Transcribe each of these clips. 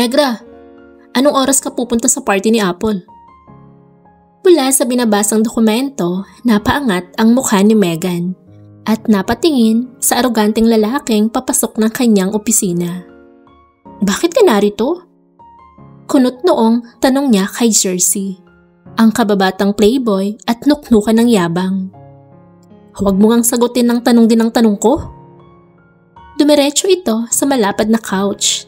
Negra, anong oras ka pupunta sa party ni Apple? Mula sa binabasang dokumento, napaangat ang mukha ni Megan at napatingin sa aroganteng lalaking papasok ng kanyang opisina. Bakit ka narito? Kunot noong tanong niya kay Jersey, ang kababatang playboy at nuknukan ng yabang. Huwag mo ngang sagutin ng tanong din ang tanong ko. Dumiretso ito sa malapad na couch.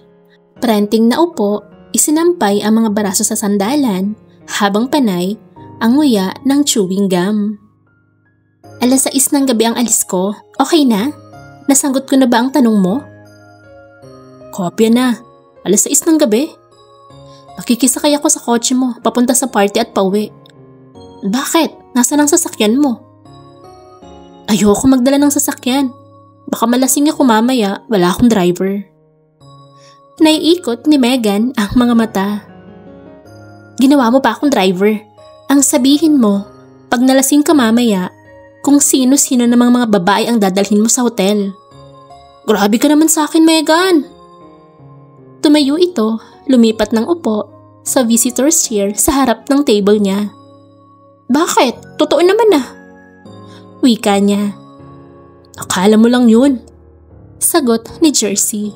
Pranting na upo, isinampay ang mga baraso sa sandalan habang panay ang nguya ng chewing gum. 6:00 ng gabi ang alis ko. Okay na? Nasagot ko na ba ang tanong mo? Kopya na. 6:00 ng gabi. Makikisakay ako sa kotse mo papunta sa party at pauwi. Bakit? Nasaan ang sasakyan mo? Ayoko magdala ng sasakyan. Baka malasing ako mamaya, wala akong driver. Naiikot ni Megan ang mga mata. Ginawa mo pa akong driver. Ang sabihin mo, pag nalasing ka mamaya, kung sino-sino namang mga babae ang dadalhin mo sa hotel. Grabe ka naman sa akin, Megan. Tumayo ito, lumipat ng upo sa visitor's chair sa harap ng table niya. Bakit? Totoo naman ah. Wika niya. Akala mo lang yun. Sagot ni Jersey.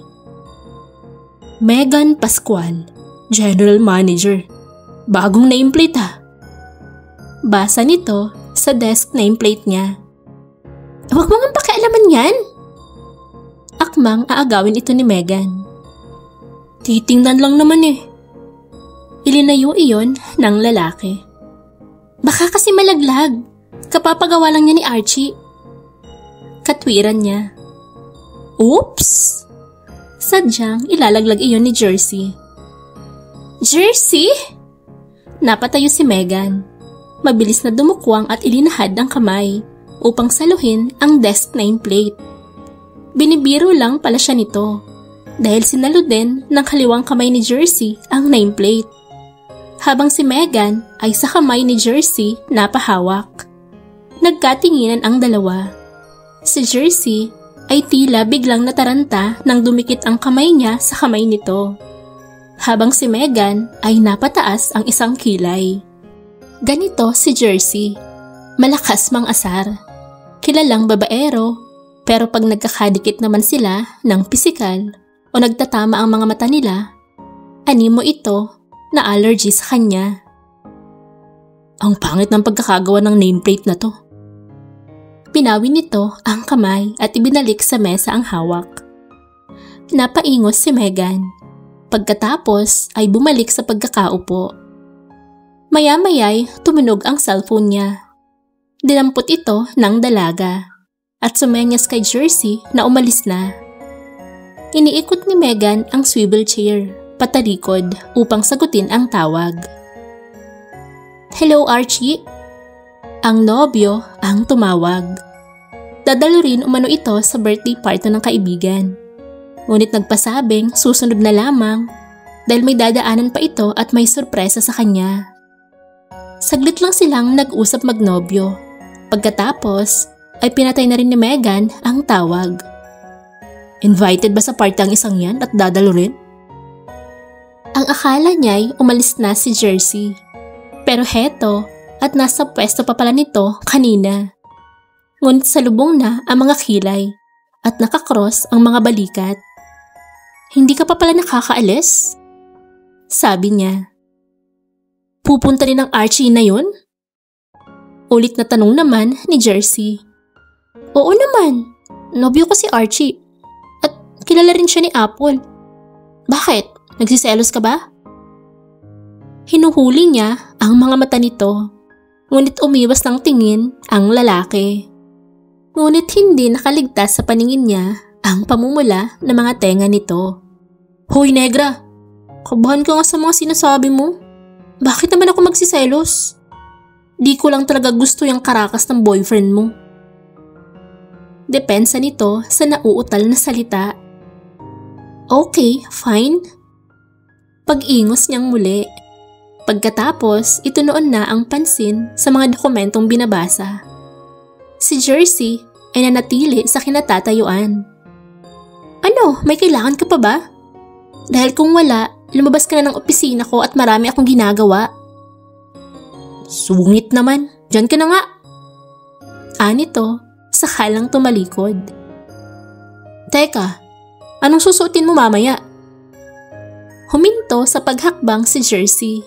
Megan Pascual, General Manager. Bagong nameplate ah. Basa nito sa desk nameplate niya. Huwag mo nga pakialaman yan. Akmang aagawin ito ni Megan. Titingnan lang naman eh. Ilinayo iyon ng lalaki. Baka kasi malaglag. Kapapagawa lang niya ni Archie. Katwiran niya. Oops! Sadyang ilalaglag iyon ni Jersey. Jersey? Napatayo si Megan. Mabilis na dumukwang at ilinahad ang kamay upang saluhin ang desk nameplate. Binibiro lang pala siya nito dahil sinalo din ng kaliwang kamay ni Jersey ang nameplate. Habang si Megan ay sa kamay ni Jersey napahawak. Nagkatinginan ang dalawa. Si Jersey ay tila biglang nataranta nang dumikit ang kamay niya sa kamay nito. Habang si Megan ay napataas ang isang kilay. Ganito si Jersey. Malakas mang asar. Kilalang babaero, pero pag nagkakadikit naman sila ng pisikal o nagtatama ang mga mata nila, animo ito na allergy sa kanya. Ang pangit ng pagkakagawa ng nameplate na to. Pinawi nito ang kamay at ibinalik sa mesa ang hawak. Napaingos si Megan. Pagkatapos ay bumalik sa pagkakaupo. Maya-maya'y tumunog ang cellphone niya. Dinampot ito ng dalaga at sumenyas kay Jersey na umalis na. Iniikot ni Megan ang swivel chair patalikod upang sagutin ang tawag. Hello Archie? Ang nobyo ang tumawag. Dadalo rin umano ito sa birthday party ng kaibigan. Ngunit nagpasabing susunod na lamang dahil may dadaanan pa ito at may sorpresa sa kanya. Saglit lang silang nag-usap magnobyo. Pagkatapos ay pinatay na rin ni Megan ang tawag. Invited ba sa party ang isang yan at dadalo rin? Ang akala niya'y umalis na si Jersey. Pero heto at nasa pwesto pa pala nito kanina. Ngunit salubong na ang mga kilay at nakakross ang mga balikat. Hindi ka pa pala nakakaalis? Sabi niya. Pupunta rin ang Archie na yun? Ulit na tanong naman ni Jersey. Oo naman, nobyo ko si Archie. At kilala rin siya ni Apple. Bakit? Nagsiselos ka ba? Hinuhuli niya ang mga mata nito. Ngunit umiwas ng tingin ang lalaki. Ngunit hindi nakaligtas sa paningin niya ang pamumula ng mga tenga nito. Hoy Negra, kabahan ka nga sa mga sinasabi mo. Bakit naman ako magsiselos? Di ko lang talaga gusto yung karakas ng boyfriend mo. Depensa nito sa nauutal na salita. Okay, fine. Pag-ingos niyang muli. Pagkatapos, ito noon na ang pansin sa mga dokumentong binabasa. Si Jersey ay nanatili sa kinatatayuan. Ano, may kailangan ka pa ba? Dahil kung wala, Lumabas ka na ng opisina ko at marami akong ginagawa. Sungit naman, dyan ka na nga. Nito, saka lang tumalikod. Teka, anong susuotin mo mamaya? Huminto sa paghakbang si Jersey.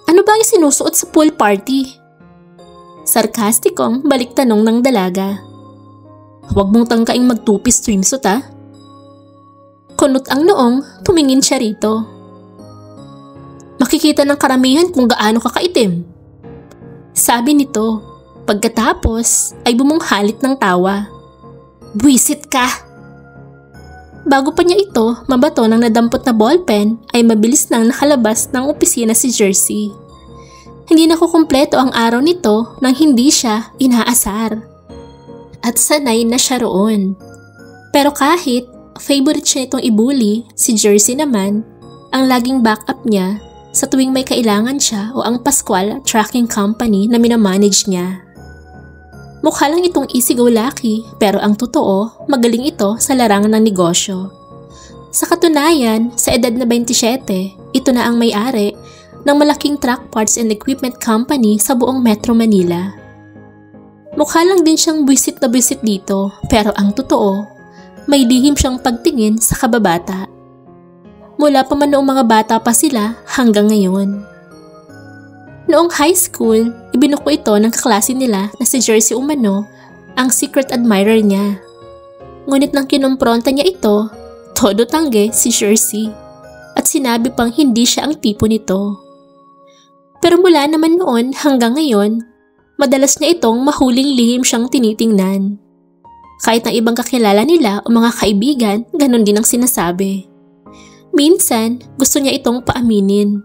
Ano ba ang sinusuot sa pool party? Sarkastikong balik tanong ng dalaga. Huwag mong tangkaing mag-2 swimsuit ah. Kunot ang noong, tumingin siya rito. Makikita ng karamihan kung gaano ka kaitim. Sabi nito, pagkatapos ay bumunghalit ng tawa. Buwisit ka! Bago pa niya ito mabato ng nadampot na ballpen ay mabilis nang nakalabas ng opisina si Jersey. Hindi na kukumpleto ang araw nito nang hindi siya inaasar. At sanay na siya roon. Pero kahit favorite siya itong ibuli, si Jersey naman ang laging backup niya sa tuwing may kailangan siya o ang Pascual Trucking Company na minamanage niya. Mukha lang itong easy-go-lucky pero ang totoo, magaling ito sa larangan ng negosyo. Sa katunayan, sa edad na 27, ito na ang may-ari ng malaking truck parts and equipment company sa buong Metro Manila. Mukha lang din siyang buwisit na buwisit dito pero ang totoo, may lihim siyang pagtingin sa kababata. Mula pa man noong mga bata pa sila hanggang ngayon. Noong high school, ibinuko ito ng kaklase nila na si Jersey umano ang secret admirer niya. Ngunit nang kinumpronta niya ito, todo tangge si Jersey at sinabi pang hindi siya ang tipo nito. Pero mula naman noon hanggang ngayon, madalas niya itong mahuling lihim siyang tinitingnan. Kahit ng ibang kakilala nila o mga kaibigan, ganun din ang sinasabi. Minsan, gusto niya itong paaminin.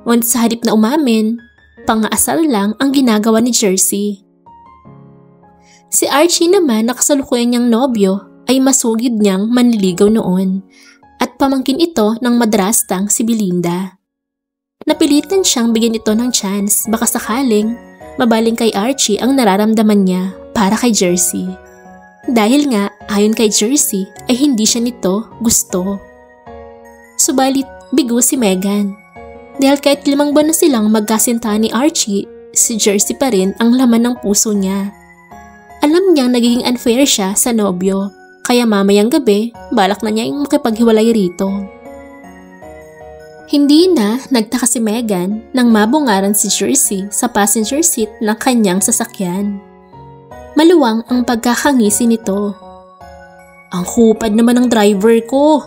Ngunit sa halip na umamin, pang-aasar lang ang ginagawa ni Jersey. Si Archie naman na kasalukuyan niyang nobyo ay masugid niyang manliligaw noon at pamangkin ito ng madrastang si Belinda. Napilitan siyang bigyan ito ng chance baka sakaling mabaling kay Archie ang nararamdaman niya para kay Jersey. Dahil nga, ayon kay Jersey ay hindi siya nito gusto. Subalit, bigo si Megan. Dahil kahit 5 buwan na silang magkasinta ni Archie, si Jersey pa rin ang laman ng puso niya. Alam niyang nagiging unfair siya sa nobyo, kaya mamayang gabi, balak na niya yung makipaghiwalay rito. Hindi na nagtaka si Megan nang mabungaran si Jersey sa passenger seat ng kanyang sasakyan. Maluwang ang pagkakangisi nito. Ang hupad naman ng driver ko.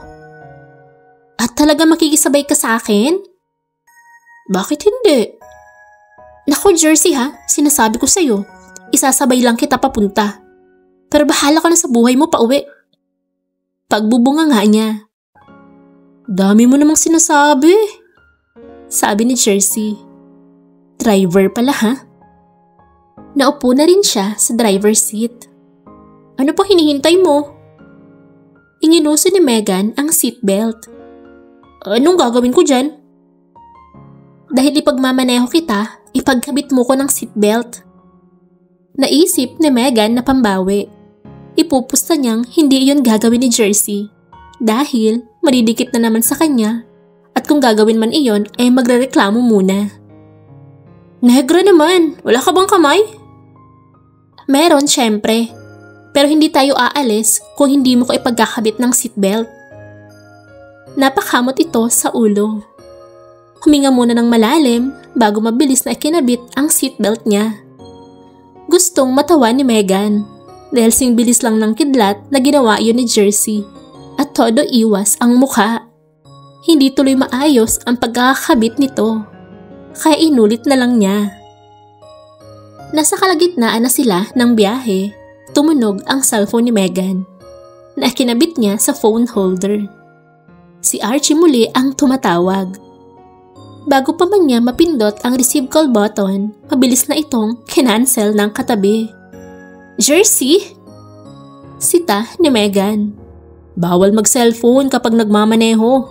At talaga makikisabay ka sa akin? Bakit hindi? Naku Jersey ha, sinasabi ko sa'yo, isasabay lang kita papunta. Pero bahala ka na sa buhay mo pauwi. Pagbubunga nga niya. Dami mo namang sinasabi. Sabi ni Jersey. Driver pala ha? Naupo na rin siya sa driver's seat. Ano pa hinihintay mo? Inginuso ni Megan ang seatbelt. Anong gagawin ko dyan? Dahil ipagmamaneho kita, ipagkabit mo ko ng seatbelt. Naisip ni Megan na pambawi. Ipupusta niyang hindi iyon gagawin ni Jersey dahil maridikit na naman sa kanya at kung gagawin man iyon ay magrereklamo muna. Negra naman, wala ka bang kamay? Meron syempre, pero hindi tayo aalis kung hindi mo ko ipagkakabit ng seatbelt. Napakamot ito sa ulo. Huminga muna ng malalim bago mabilis na ikinabit ang seatbelt niya. Gustong matawa ni Megan dahil sing bilis lang ng kidlat na ginawa iyon ni Jersey at todo iwas ang mukha. Hindi tuloy maayos ang pagkakabit nito, kaya inulit na lang niya. Nasa kalagitnaan na sila ng biyahe, tumunog ang cellphone ni Megan na kinabit niya sa phone holder. Si Archie muli ang tumatawag. Bago pa man niya mapindot ang receive call button, mabilis na itong kinancel ng katabi. Jersey? Sita ni Megan. Bawal mag-cellphone kapag nagmamaneho.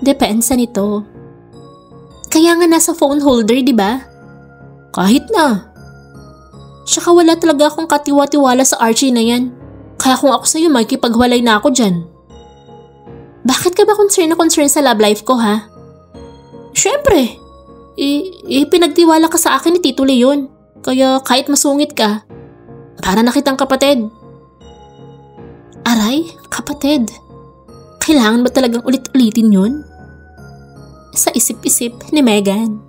Depensa nito. Kaya nga nasa phone holder, di ba? Kahit na. Tsaka wala talaga akong katiwa-tiwala sa Archie na yan. Kaya kung ako sa'yo, makikipagwalay na ako dyan. Bakit ka ba concern na concern sa love life ko, ha? Siyempre, pinagtiwala ka sa akin ni Tito Leon. Kaya kahit masungit ka, para na kitang kapatid. Aray, kapatid. Kailangan ba talagang ulit-ulitin yun? Sa isip-isip ni Megan.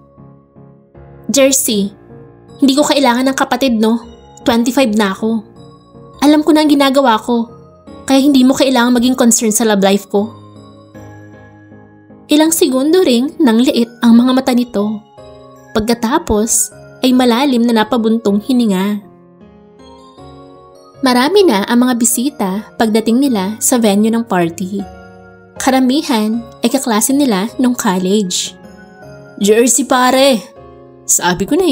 Jersey, hindi ko kailangan ng kapatid, no? 25 na ako. Alam ko na ang ginagawa ko, kaya hindi mo kailangan maging concern sa love life ko. Ilang segundo ring nang liit ang mga mata nito. Pagkatapos ay malalim na napabuntong hininga. Marami na ang mga bisita pagdating nila sa venue ng party. Karamihan ay kaklase nila nung college. Jersey pare, sabi ko na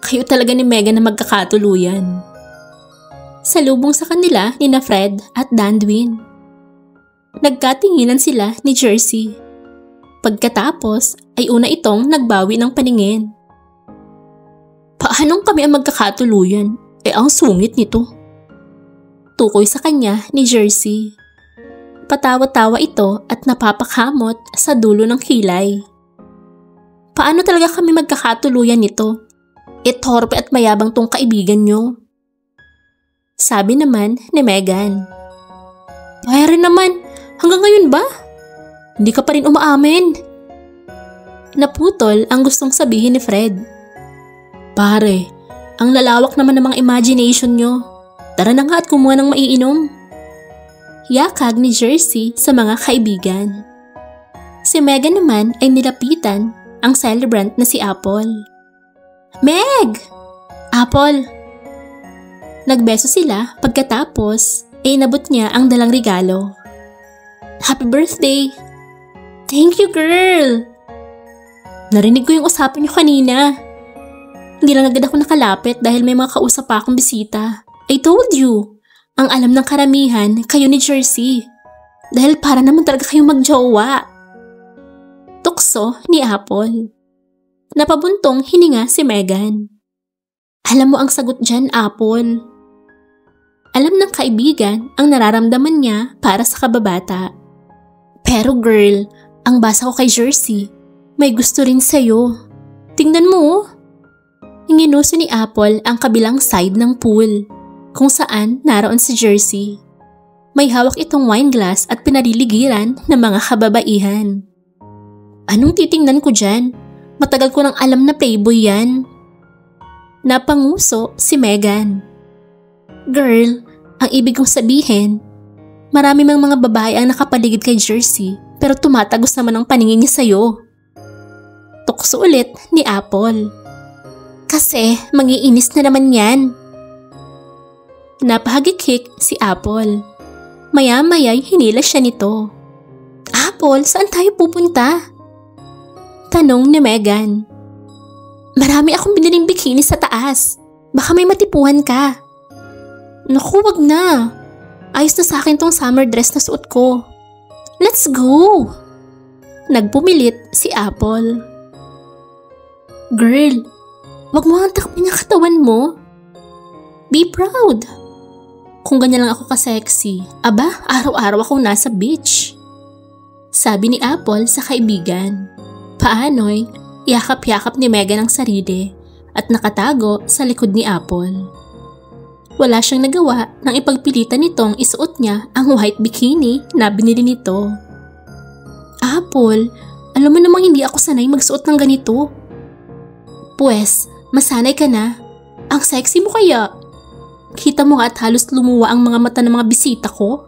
kayo talaga ni Megan na magkakatuluyan. Salubong sa kanila ni na Fred at Dandwin. Nagkatinginan sila ni Jersey. Pagkatapos ay una itong nagbawi ng paningin. Paanong kami ang magkakatuluyan? Ang sungit nito. Tukoy sa kanya ni Jersey. Patawa-tawa ito at napapakamot sa dulo ng kilay. Paano talaga kami magkakatuluyan nito? Torpe at mayabang tong kaibigan nyo. Sabi naman ni Megan. Pare naman, hanggang ngayon ba? Hindi ka pa rin umaamin. Naputol ang gustong sabihin ni Fred. Pare, ang lalawak naman ng mga imagination nyo. Tara na nga at kumuha ng maiinom. Yakag ni Jersey sa mga kaibigan. Si Megan naman ay nilapitan ang celebrant na si Apple. Meg! Apple! Nagbeso sila pagkatapos ay inabot niya ang dalang regalo. Happy birthday! Thank you, girl! Narinig ko yung usapan niyo kanina. Hindi lang agad ako nakalapit dahil may mga kausap pa akong bisita. I told you, ang alam ng karamihan kayo ni Jersey. Dahil para naman talaga kayong magjowa. Tukso ni Apple. Napabuntong hininga si Megan. Alam mo ang sagot dyan, Apple. Alam ng kaibigan ang nararamdaman niya para sa kababata. Pero girl, ang basa ko kay Jersey, may gusto rin sa'yo. Tingnan mo. Inginuso ni Apple ang kabilang side ng pool, kung saan naroon si Jersey. May hawak itong wine glass at pinaliligiran ng mga kababaihan. Anong titingnan ko dyan? Matagal ko nang alam na playboy yan. Napanguso si Megan. Girl, ang ibig kong sabihin, marami mang mga babae ang nakapaligid kay Jersey pero tumatagos naman ang paningin niya sa'yo. Tukso ulit ni Apple. Kasi mangiinis na naman yan. Napahagikik si Apple. Maya-maya'y hinila siya nito. Apple, saan tayo pupunta? Tanong ni Megan. Marami akong biniling bikini sa taas. Baka may matipuhan ka. Naku, wag na. Ayos na sa akin tong summer dress na suot ko. Let's go! Nagpumilit si Apple. Girl, wag mo ang takpin ang katawan mo. Be proud. Kung ganyan lang ako ka-sexy, aba, araw-araw akong nasa beach. Sabi ni Apple sa kaibigan. Paano'y yakap-yakap ni Megan ang sarili at nakatago sa likod ni Apple. Wala siyang nagawa nang ipagpilitan nitong isuot niya ang white bikini na binili nito. Apple, alam mo namang hindi ako sanay magsuot ng ganito. Pwes, masanay ka na. Ang sexy mo kaya. Kita mo nga at halos lumuwa ang mga mata ng mga bisita ko.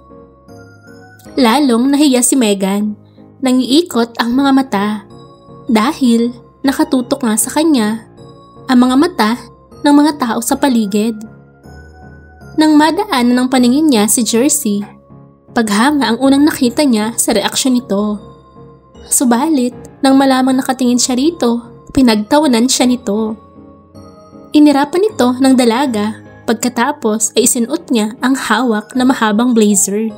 Lalong nahiya si Megan. Nangiikot ang mga mata. Dahil nakatutok nga sa kanya ang mga mata ng mga tao sa paligid. Nang madaanan ng paningin niya si Jersey, paghanga ang unang nakita niya sa reaksyon nito. Subalit, nang malamang nakatingin siya rito, pinagtawanan siya nito. Inirapan nito ng dalaga, pagkatapos ay isinuot niya ang hawak na mahabang blazer.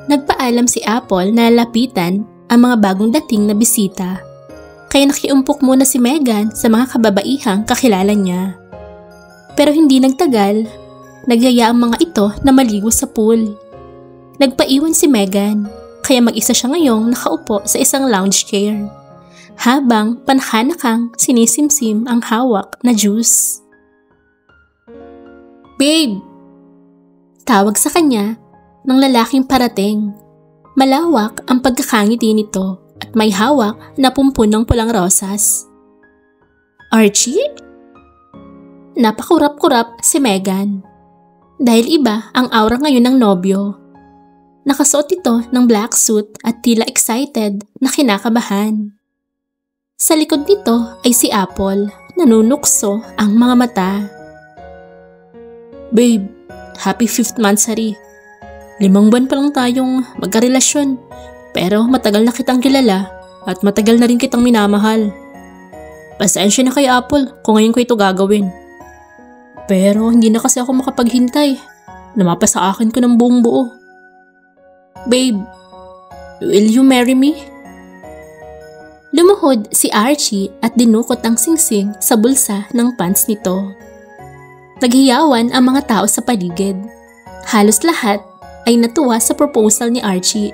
Nagpaalam si Apple na lapitan ang mga bagong dating na bisita, kaya nakiumpok muna si Megan sa mga kababaihang kakilala niya. Pero hindi nagtagal, nagyaya ang mga ito na maligo sa pool. Nagpaiwan si Megan. kaya mag-isa siya ngayong nakaupo sa isang lounge chair habang panhanakang sinisimsim ang hawak na juice. "Babe!" Tawag sa kanya ng lalaking parating. Malawak ang pagkakangiti nito at may hawak na pumpunong pulang rosas. "Archie?" Napakurap-kurap si Megan. Dahil iba ang aura ngayon ng nobyo. Nakasuot ito ng black suit at tila excited na kinakabahan. Sa likod nito ay si Apple, nanunukso ang mga mata. "Babe, happy 5th monthsary. 5 buwan pa lang tayong magkarelasyon, pero matagal na kitang kilala at matagal na rin kitang minamahal. Pasensya na kay Apple kung ngayon ko ito gagawin. Pero hindi na kasi ako makapaghintay. Namapa sa akin ko ng buong buo. Babe, will you marry me?" Lumuhod si Archie at dinukot ang singsing sa bulsa ng pants nito. Naghiyawan ang mga tao sa paligid. Halos lahat ay natuwa sa proposal ni Archie,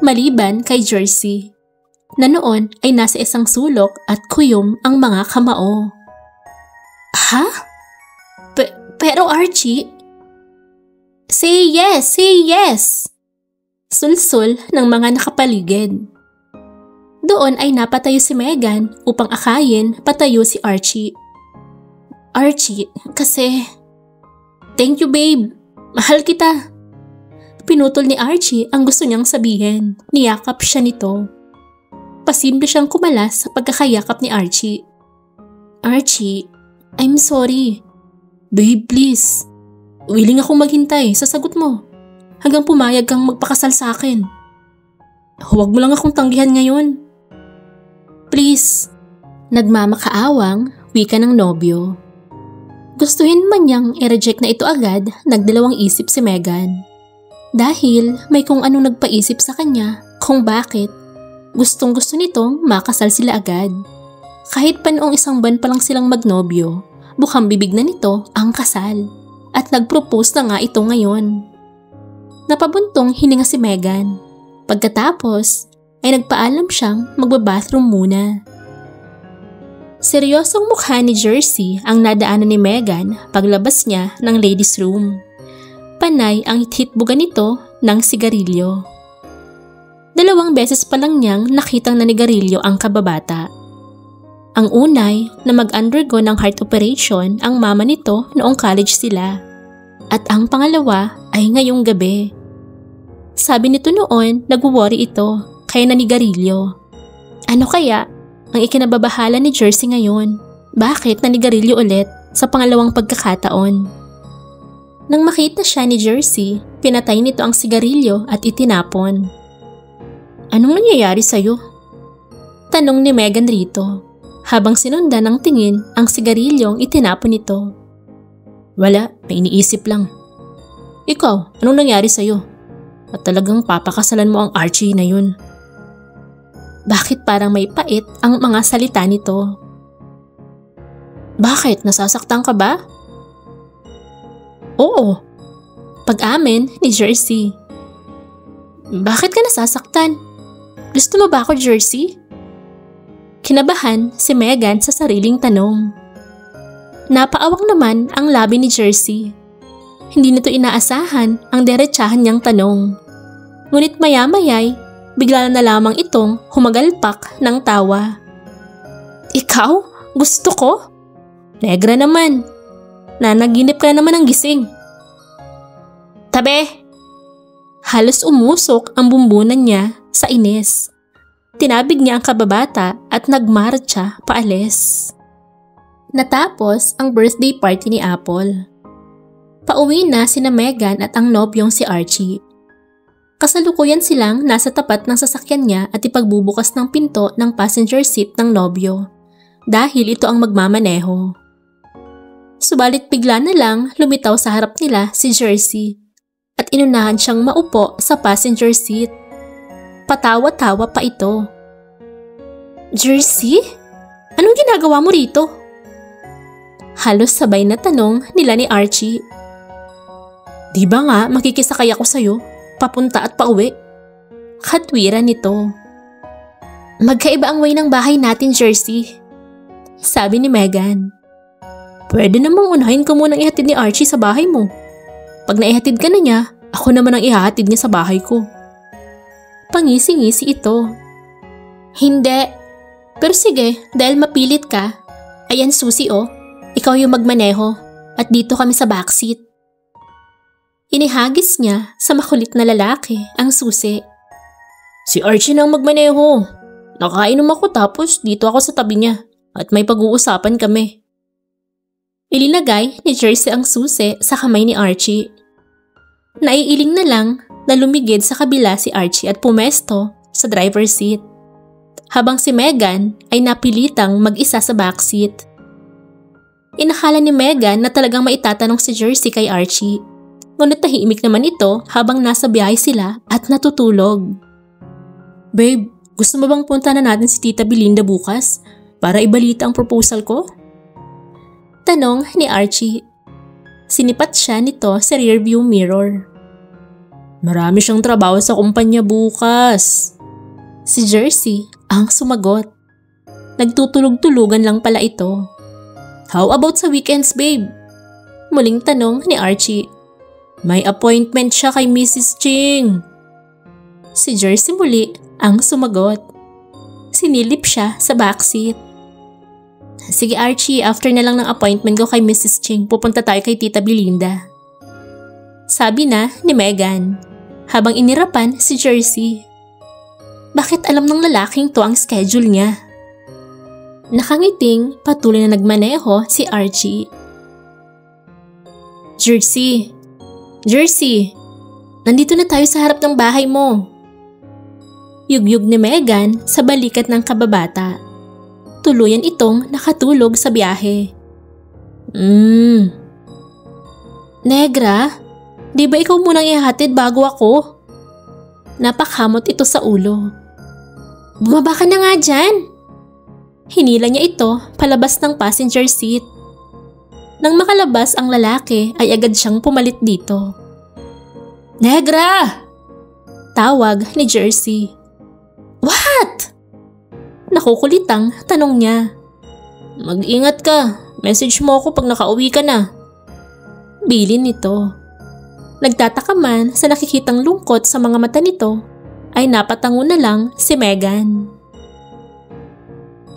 maliban kay Jersey, na noon ay nasa isang sulok at kuyom ang mga kamao. "Ha? Pero Archie..." Say yes! Sulsul ng mga nakapaligid. Doon ay napatayo si Megan upang akayin patayo si Archie. "Archie, kasi..." "Thank you, babe. Mahal kita." Pinutol ni Archie ang gusto niyang sabihin. Niyakap siya nito. Pasimple siyang kumalas sa pagkakayakap ni Archie. "Archie, I'm sorry." "Babe, please. Willing akong maghintay sa sagot mo hanggang pumayag kang magpakasal sa akin. Huwag mo lang akong tanggihan ngayon. Please." Nagmamakaawang wika ng nobyo. Gustuhin man niyang i-reject na ito agad, nagdalawang isip si Megan. Dahil may kung anong nagpaisip sa kanya kung bakit gustong-gusto nitong makasal sila agad. Kahit pa noong 1 buwan pa lang silang magnobyo, bukang bibig na nito ang kasal at nag-propose na nga ito ngayon. Napabuntong hininga si Megan. Pagkatapos ay nagpaalam siyang magbabathroom muna. Seryosong mukha ni Jersey ang nadaanan ni Megan paglabas niya ng ladies' room. Panay ang hitbugan nito ng sigarilyo. 2 beses pa lang niyang nakitang nanigarilyo ang kababata. Ang unay na mag-undergo ng heart operation ang mama nito noong college sila. At ang pangalawa ay ngayong gabi. Sabi nito noon, nagwo-worry ito kaya nanigarilyo. Ano kaya ang ikinababahala ni Jersey ngayon? Bakit nanigarilyo ulit sa pangalawang pagkakataon? Nang makita siya ni Jersey, pinatay nito ang sigarilyo at itinapon. "Anong nangyayari sa'yo?" Tanong ni Megan rito, habang sinundan ng tingin ang sigarilyong itinapon nito. "Wala, may iniisip lang." "Ikaw, anong nangyari sa'yo? At talagang papakasalan mo ang Archie na yun?" Bakit parang may pait ang mga salita nito? "Bakit? Nasasaktan ka ba?" "Oo." Pag-amin ni Jersey. "Bakit ka nasasaktan? Gusto mo ba ako, Jersey?" Kinabahan si Megan sa sariling tanong. Napaawang naman ang labi ni Jersey. Hindi nito inaasahan ang diretsahan niyang tanong. Ngunit maya-mayay, bigla na lamang itong humagalpak ng tawa. "Ikaw? Gusto ko? Negra naman. Nanaginip ka naman ng gising." "Tabi!" Halos umusok ang bumbunan niya sa inis. Tinabig niya ang kababata at nagmarcha paalis. Natapos ang birthday party ni Apple. Pauwi na sina Megan at ang nobyong si Archie. Kasalukuyan silang nasa tapat ng sasakyan niya at ipagbubukas ng pinto ng passenger seat ng nobyo dahil ito ang magmamaneho. Subalit bigla na lang lumitaw sa harap nila si Jersey at inunahan siyang maupo sa passenger seat. Patawa-tawa pa ito. "Jersey? Anong ginagawa mo rito?" Halos sabay na tanong nila ni Archie. "Di ba nga makikisakay ako sa'yo, papunta at pauwi? Katwiran nito. Magkaiba ang way ng bahay natin, Jersey. Sabi ni Megan. Pwede namang unahin ko munang ihatid ni Archie sa bahay mo. Pag naihatid ka na niya, ako naman ang ihahatid niya sa bahay ko. Pangisi-ngisi ito. Hindi. Pero sige, dahil mapilit ka. Ayan Susie oh, ikaw yung magmaneho at dito kami sa backseat. Inihagis niya sa makulit na lalaki ang susi. Si Archie nang magmaneho. Nakainom ako tapos dito ako sa tabi niya at may pag-uusapan kami. Ilinagay ni Jersey ang susi sa kamay ni Archie. Naiiling na lang na lumigid sa kabila si Archie at pumesto sa driver's seat. Habang si Megan ay napilitang mag-isa sa backseat. Inakala ni Megan na talagang maitatanong si Jersey kay Archie. Ngunit tahimik naman ito habang nasa biyahe sila at natutulog. Babe, gusto mo bang punta na natin si Tita Belinda bukas para ibalita ang proposal ko? Tanong ni Archie. Sinipat siya nito sa rearview mirror. Marami siyang trabaho sa kumpanya bukas. Si Jersey ang sumagot. Nagtutulog-tulugan lang pala ito. How about sa weekends, babe? Muling tanong ni Archie. May appointment siya kay Mrs. Ching. Si Jersey muli ang sumagot. Sinilip siya sa backseat. Sige Archie, after na lang ng appointment ko kay Mrs. Ching, pupunta tayo kay Tita Belinda. Sabi na ni Megan, habang inirapan si Jersey. Bakit alam ng lalaking to ang schedule niya? Nakangiting patuloy na nagmaneho si Archie. Jersey, nandito na tayo sa harap ng bahay mo. Yugyug ni Megan sa balikat ng kababata. Tuluyan itong nakatulog sa biyahe. Negra, di ba ikaw munang ihahatid bago ako? Napakamot ito sa ulo. Bumaba ka na nga dyan. Hinila niya ito palabas ng passenger seat. Nang makalabas ang lalaki ay agad siyang pumalit dito. Negra! Tawag ni Jersey. What? Nakukulitang tanong niya. Mag-ingat ka. Message mo ako pag nakauwi ka na. Bilin nito. Nagtataka man sa nakikitang lungkot sa mga mata nito ay napatango na lang si Megan.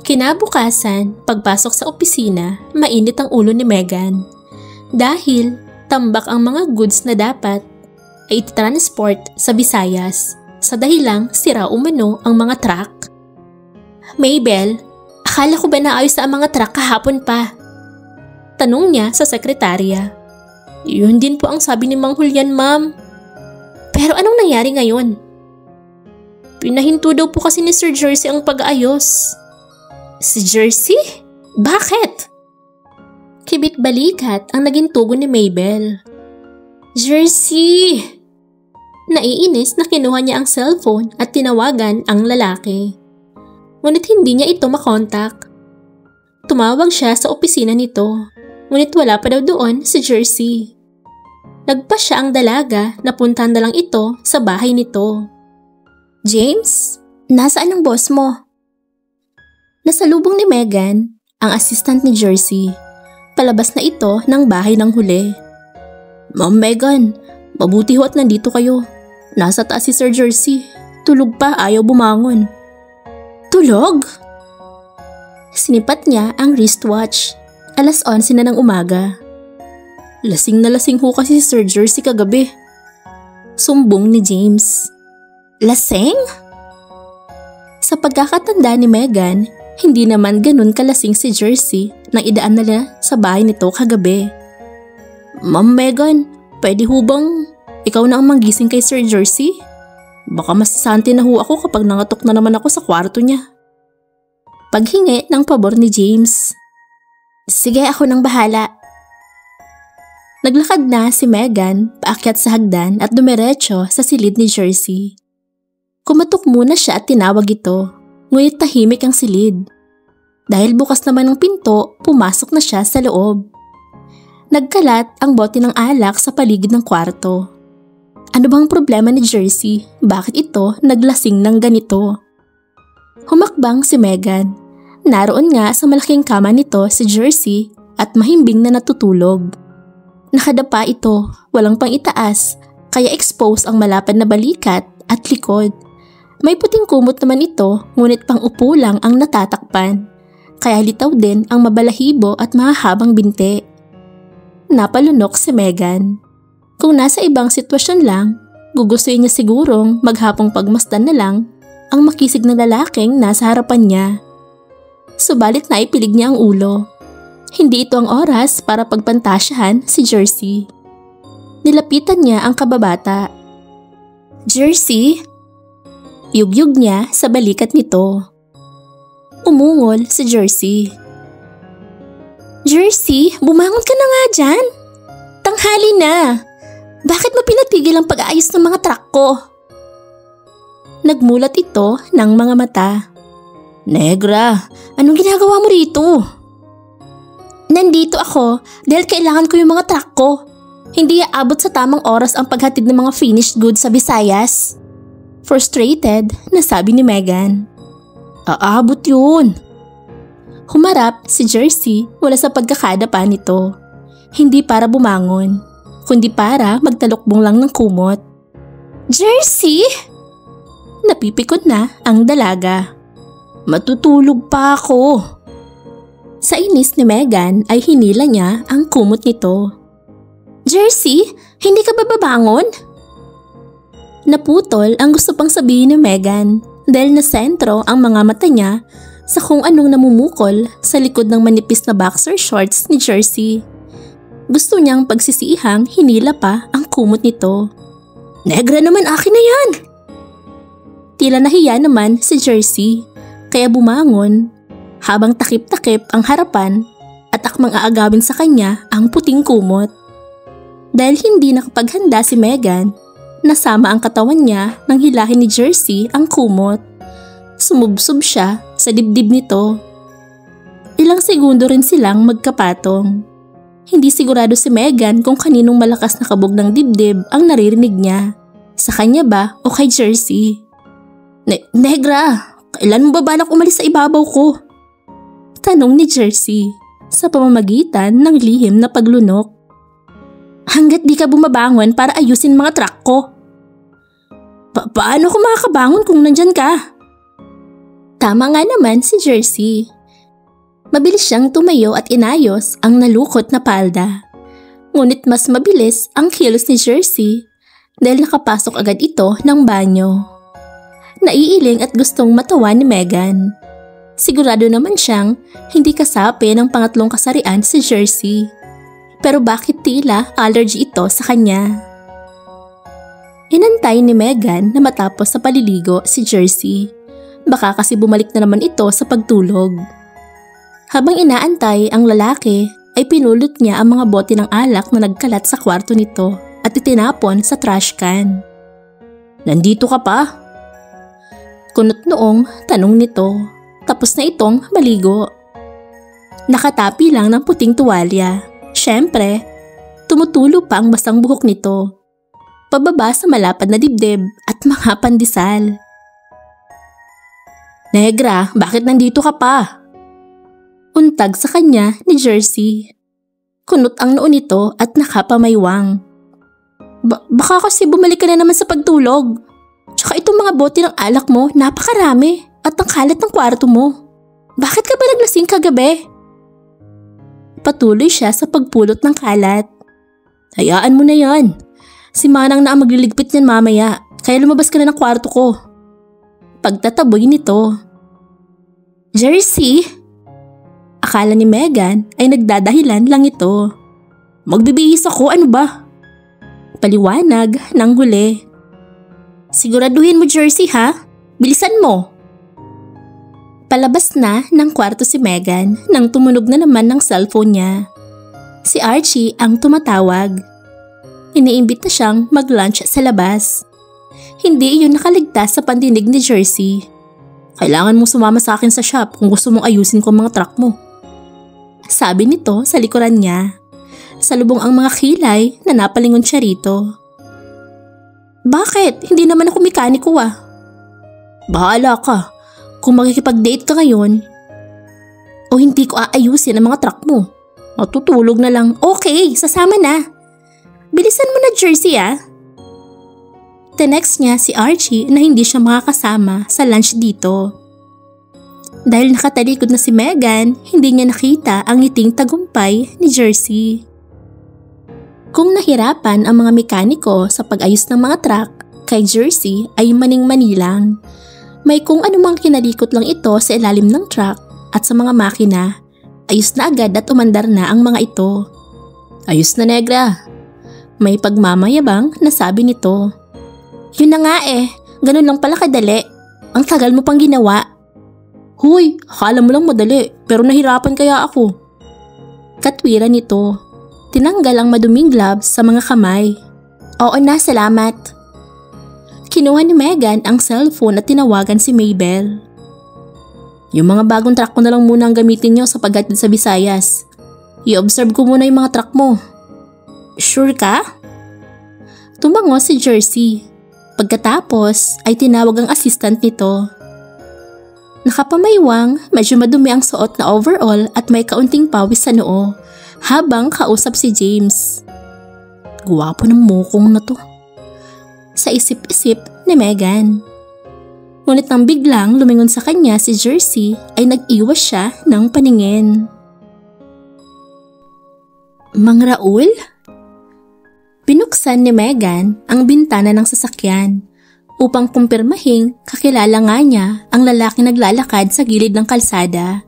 Kinabukasan, pagpasok sa opisina, mainit ang ulo ni Megan. Dahil tambak ang mga goods na dapat ay transport sa Visayas sa dahilang sira umano ang mga truck. Mabel, akala ko ba naayos na ang mga truck kahapon pa? Tanong niya sa sekretarya. Yun din po ang sabi ni Mang Julian, ma'am. Pero anong nangyari ngayon? Pinahinto daw po kasi ni Sir Jersey ang pag-aayos. Si Jersey? Bakit? Kibit-balikat ang naging tugon ni Mabel. Jersey! Naiinis na kinuha niya ang cellphone at tinawagan ang lalaki. Ngunit hindi niya ito makontak. Tumawag siya sa opisina nito, ngunit wala pa daw doon si Jersey. Nagpa siya ang dalaga na puntahan na lang ito sa bahay nito. James, nasaan ang boss mo? Nasalubong ni Megan, ang assistant ni Jersey. Palabas na ito ng bahay ng huli. Ma'am Megan, mabuti ho at nandito kayo. Nasa taas si Sir Jersey. Tulog pa, ayaw bumangon. Tulog? Sinipat niya ang wristwatch. 11:00 na ng umaga. Lasing na lasing ho kasi si Sir Jersey kagabi. Sumbong ni James. Lasing? Sa pagkakatanda ni Megan, hindi naman ganun kalasing si Jersey nang idaan nila sa bahay nito kagabi. Ma'am Megan, pwede ho bang ikaw na ang manggising kay Sir Jersey? Baka masasanti na ho ako kapag nangatok na naman ako sa kwarto niya. Paghingi ng pabor ni James. Sige, ako nang bahala. Naglakad na si Megan paakyat sa hagdan at dumiretso sa silid ni Jersey. Kumatok muna siya at tinawag ito, ngunit tahimik ang silid. Dahil bukas naman ang pinto, pumasok na siya sa loob. Nagkalat ang bote ng alak sa paligid ng kwarto. Ano bang problema ni Jersey? Bakit ito naglasing ng ganito? Humakbang si Megan. Naroon nga sa malaking kama nito si Jersey at mahimbing na natutulog. Nakadapa ito, walang pang itaas, kaya expose ang malapad na balikat at likod. May puting kumot naman ito, ngunit pang upo lang ang natatakpan. Kaya litaw din ang mabalahibo at mahahabang binti. Napalunok si Megan. Kung nasa ibang sitwasyon lang, gugustuhin niya sigurong maghapong pagmasdan na lang ang makisig na lalaking nasa harapan niya. Subalit naipilig niya ang ulo. Hindi ito ang oras para pagpantasyahan si Jersey. Nilapitan niya ang kababata. Jersey? Yugyug niya sa balikat nito. Umungol si Jersey. Jersey, bumangon ka na nga dyan. Tanghali na. Bakit mo pinatigil ang pag-aayos ng mga truck ko? Nagmulat ito ng mga mata. Negra, anong ginagawa mo rito? Nandito ako dahil kailangan ko yung mga truck ko. Hindi aabot sa tamang oras ang paghatid ng mga finished goods sa Visayas. Frustrated, nasabi ni Megan. Aabot yun. Humarap si Jersey mula sa pagkakadapa nito. Hindi para bumangon, kundi para magtalukbong lang ng kumot. Jersey! Napipikot na ang dalaga. Matutulog pa ako. Sa inis ni Megan ay hinila niya ang kumot nito. Jersey, hindi ka ba babangon? Naputol ang gusto pang sabihin ni Megan dahil nasentro ang mga mata niya sa kung anong namumukol sa likod ng manipis na boxer shorts ni Jersey. Gusto niyang pagsisihang hinila pa ang kumot nito. Negra naman, akin na yan! Tila nahiya naman si Jersey kaya bumangon habang takip-takip ang harapan at akmang aagawin sa kanya ang puting kumot. Dahil hindi nakapaghanda si Megan, nasama ang katawan niya nang hilahin ni Jersey ang kumot. Sumubsob siya sa dibdib nito. Ilang segundo rin silang magkapatong. Hindi sigurado si Megan kung kaninong malakas na kabog ng dibdib ang naririnig niya. Sa kanya ba o kay Jersey? Negra, kailan mo ba balak umalis sa ibabaw ko? Tanong ni Jersey sa pamamagitan ng lihim na paglunok. Hanggat di ka bumabangon para ayusin mga truck ko. Paano ko makakabangon kung nandyan ka? Tama nga naman si Jersey. Mabilis siyang tumayo at inayos ang nalukot na palda. Ngunit mas mabilis ang kilos ni Jersey dahil nakapasok agad ito ng banyo. Naiiling at gustong matawa ni Megan. Sigurado naman siyang hindi kasapi ng pangatlong kasarian si Jersey. Pero bakit tila allergy ito sa kanya? Inantay ni Megan na matapos sa paliligo si Jersey. Baka kasi bumalik na naman ito sa pagtulog. Habang inaantay ang lalaki ay pinulot niya ang mga bote ng alak na nagkalat sa kwarto nito at itinapon sa trash can. Nandito ka pa? Kunot noong tanong nito, tapos na itong maligo. Nakatapi lang ng puting tuwalya. Siyempre, tumutulo pa ang basang buhok nito. Pababa sa malapad na dibdib at mga pandesal. Negra, bakit nandito ka pa? Untag sa kanya ni Jersey. Kunot ang noo nito at nakapamaywang. Baka kasi bumalik ka na naman sa pagtulog. Tsaka itong mga bote ng alak mo, napakarami at ang kalat ng kwarto mo. Bakit ka ba naglasing kagabi? Patuloy siya sa pagpulot ng kalat. Hayaan mo na yan. Si Manang na ang magliligpit niyan mamaya, kaya lumabas ka na ng kwarto ko. Pagtataboy nito. Jersey? Akala ni Megan ay nagdadahilan lang ito. Magbibihis ako, ano ba? Paliwanag ng huli. Siguraduhin mo, Jersey, ha? Bilisan mo. Palabas na ng kwarto si Megan nang tumunog na naman ng cellphone niya. Si Archie ang tumatawag. Iniimbita siyang mag-lunch sa labas. Hindi iyon nakaligtas sa pandinig ni Jersey. Kailangan mong sumama sa akin sa shop kung gusto mong ayusin ko ang mga truck mo. Sabi nito sa likuran niya. Salubong ang mga kilay na napalingon siya rito. Bakit? Hindi naman ako mekaniko ah. Bahala ka. Kung makikipag-date ka ngayon, o hindi ko aayusin ang mga truck mo. Matutulog na lang. Okay, sasama na. Bilisan mo na, Jersey ah. Tinext niya si Archie na hindi siya makakasama sa lunch dito. Dahil nakatalikod na si Megan, hindi niya nakita ang ngiting tagumpay ni Jersey. Kung nahirapan ang mga mekaniko sa pag-ayos ng mga truck, kay Jersey ay maning-mani lang. May kung anumang kinalikot lang ito sa ilalim ng truck at sa mga makina, ayos na agad at umandar na ang mga ito. Ayos na, negra. May pagmamayabang na sabi nito. Yun na nga ganun lang pala kadali. Ang tagal mo pang ginawa. Huy, akala mo lang madali pero nahirapan kaya ako. Katwiran nito. Tinanggal ang maduming gloves sa mga kamay. Oo na, salamat. Kinuha ni Megan ang cellphone at tinawagan si Mabel. Yung mga bagong truck ko na lang muna ang gamitin nyo sa paghatid sa Visayas. I-observe ko muna yung mga truck mo. Sure ka? Tumango si Jersey. Pagkatapos ay tinawag ang assistant nito. Nakapamaywang, medyo madumi ang suot na overall at may kaunting pawis sa noo habang kausap si James. Guwapo ng mukong na to. Sa isip-isip ni Megan. Ngunit nang biglang lumingon sa kanya si Jersey ay nag-iwas siya ng paningin. Mang Raul? Binuksan ni Megan ang bintana ng sasakyan upang kumpirmahing kakilala nga niya ang lalaking naglalakad sa gilid ng kalsada.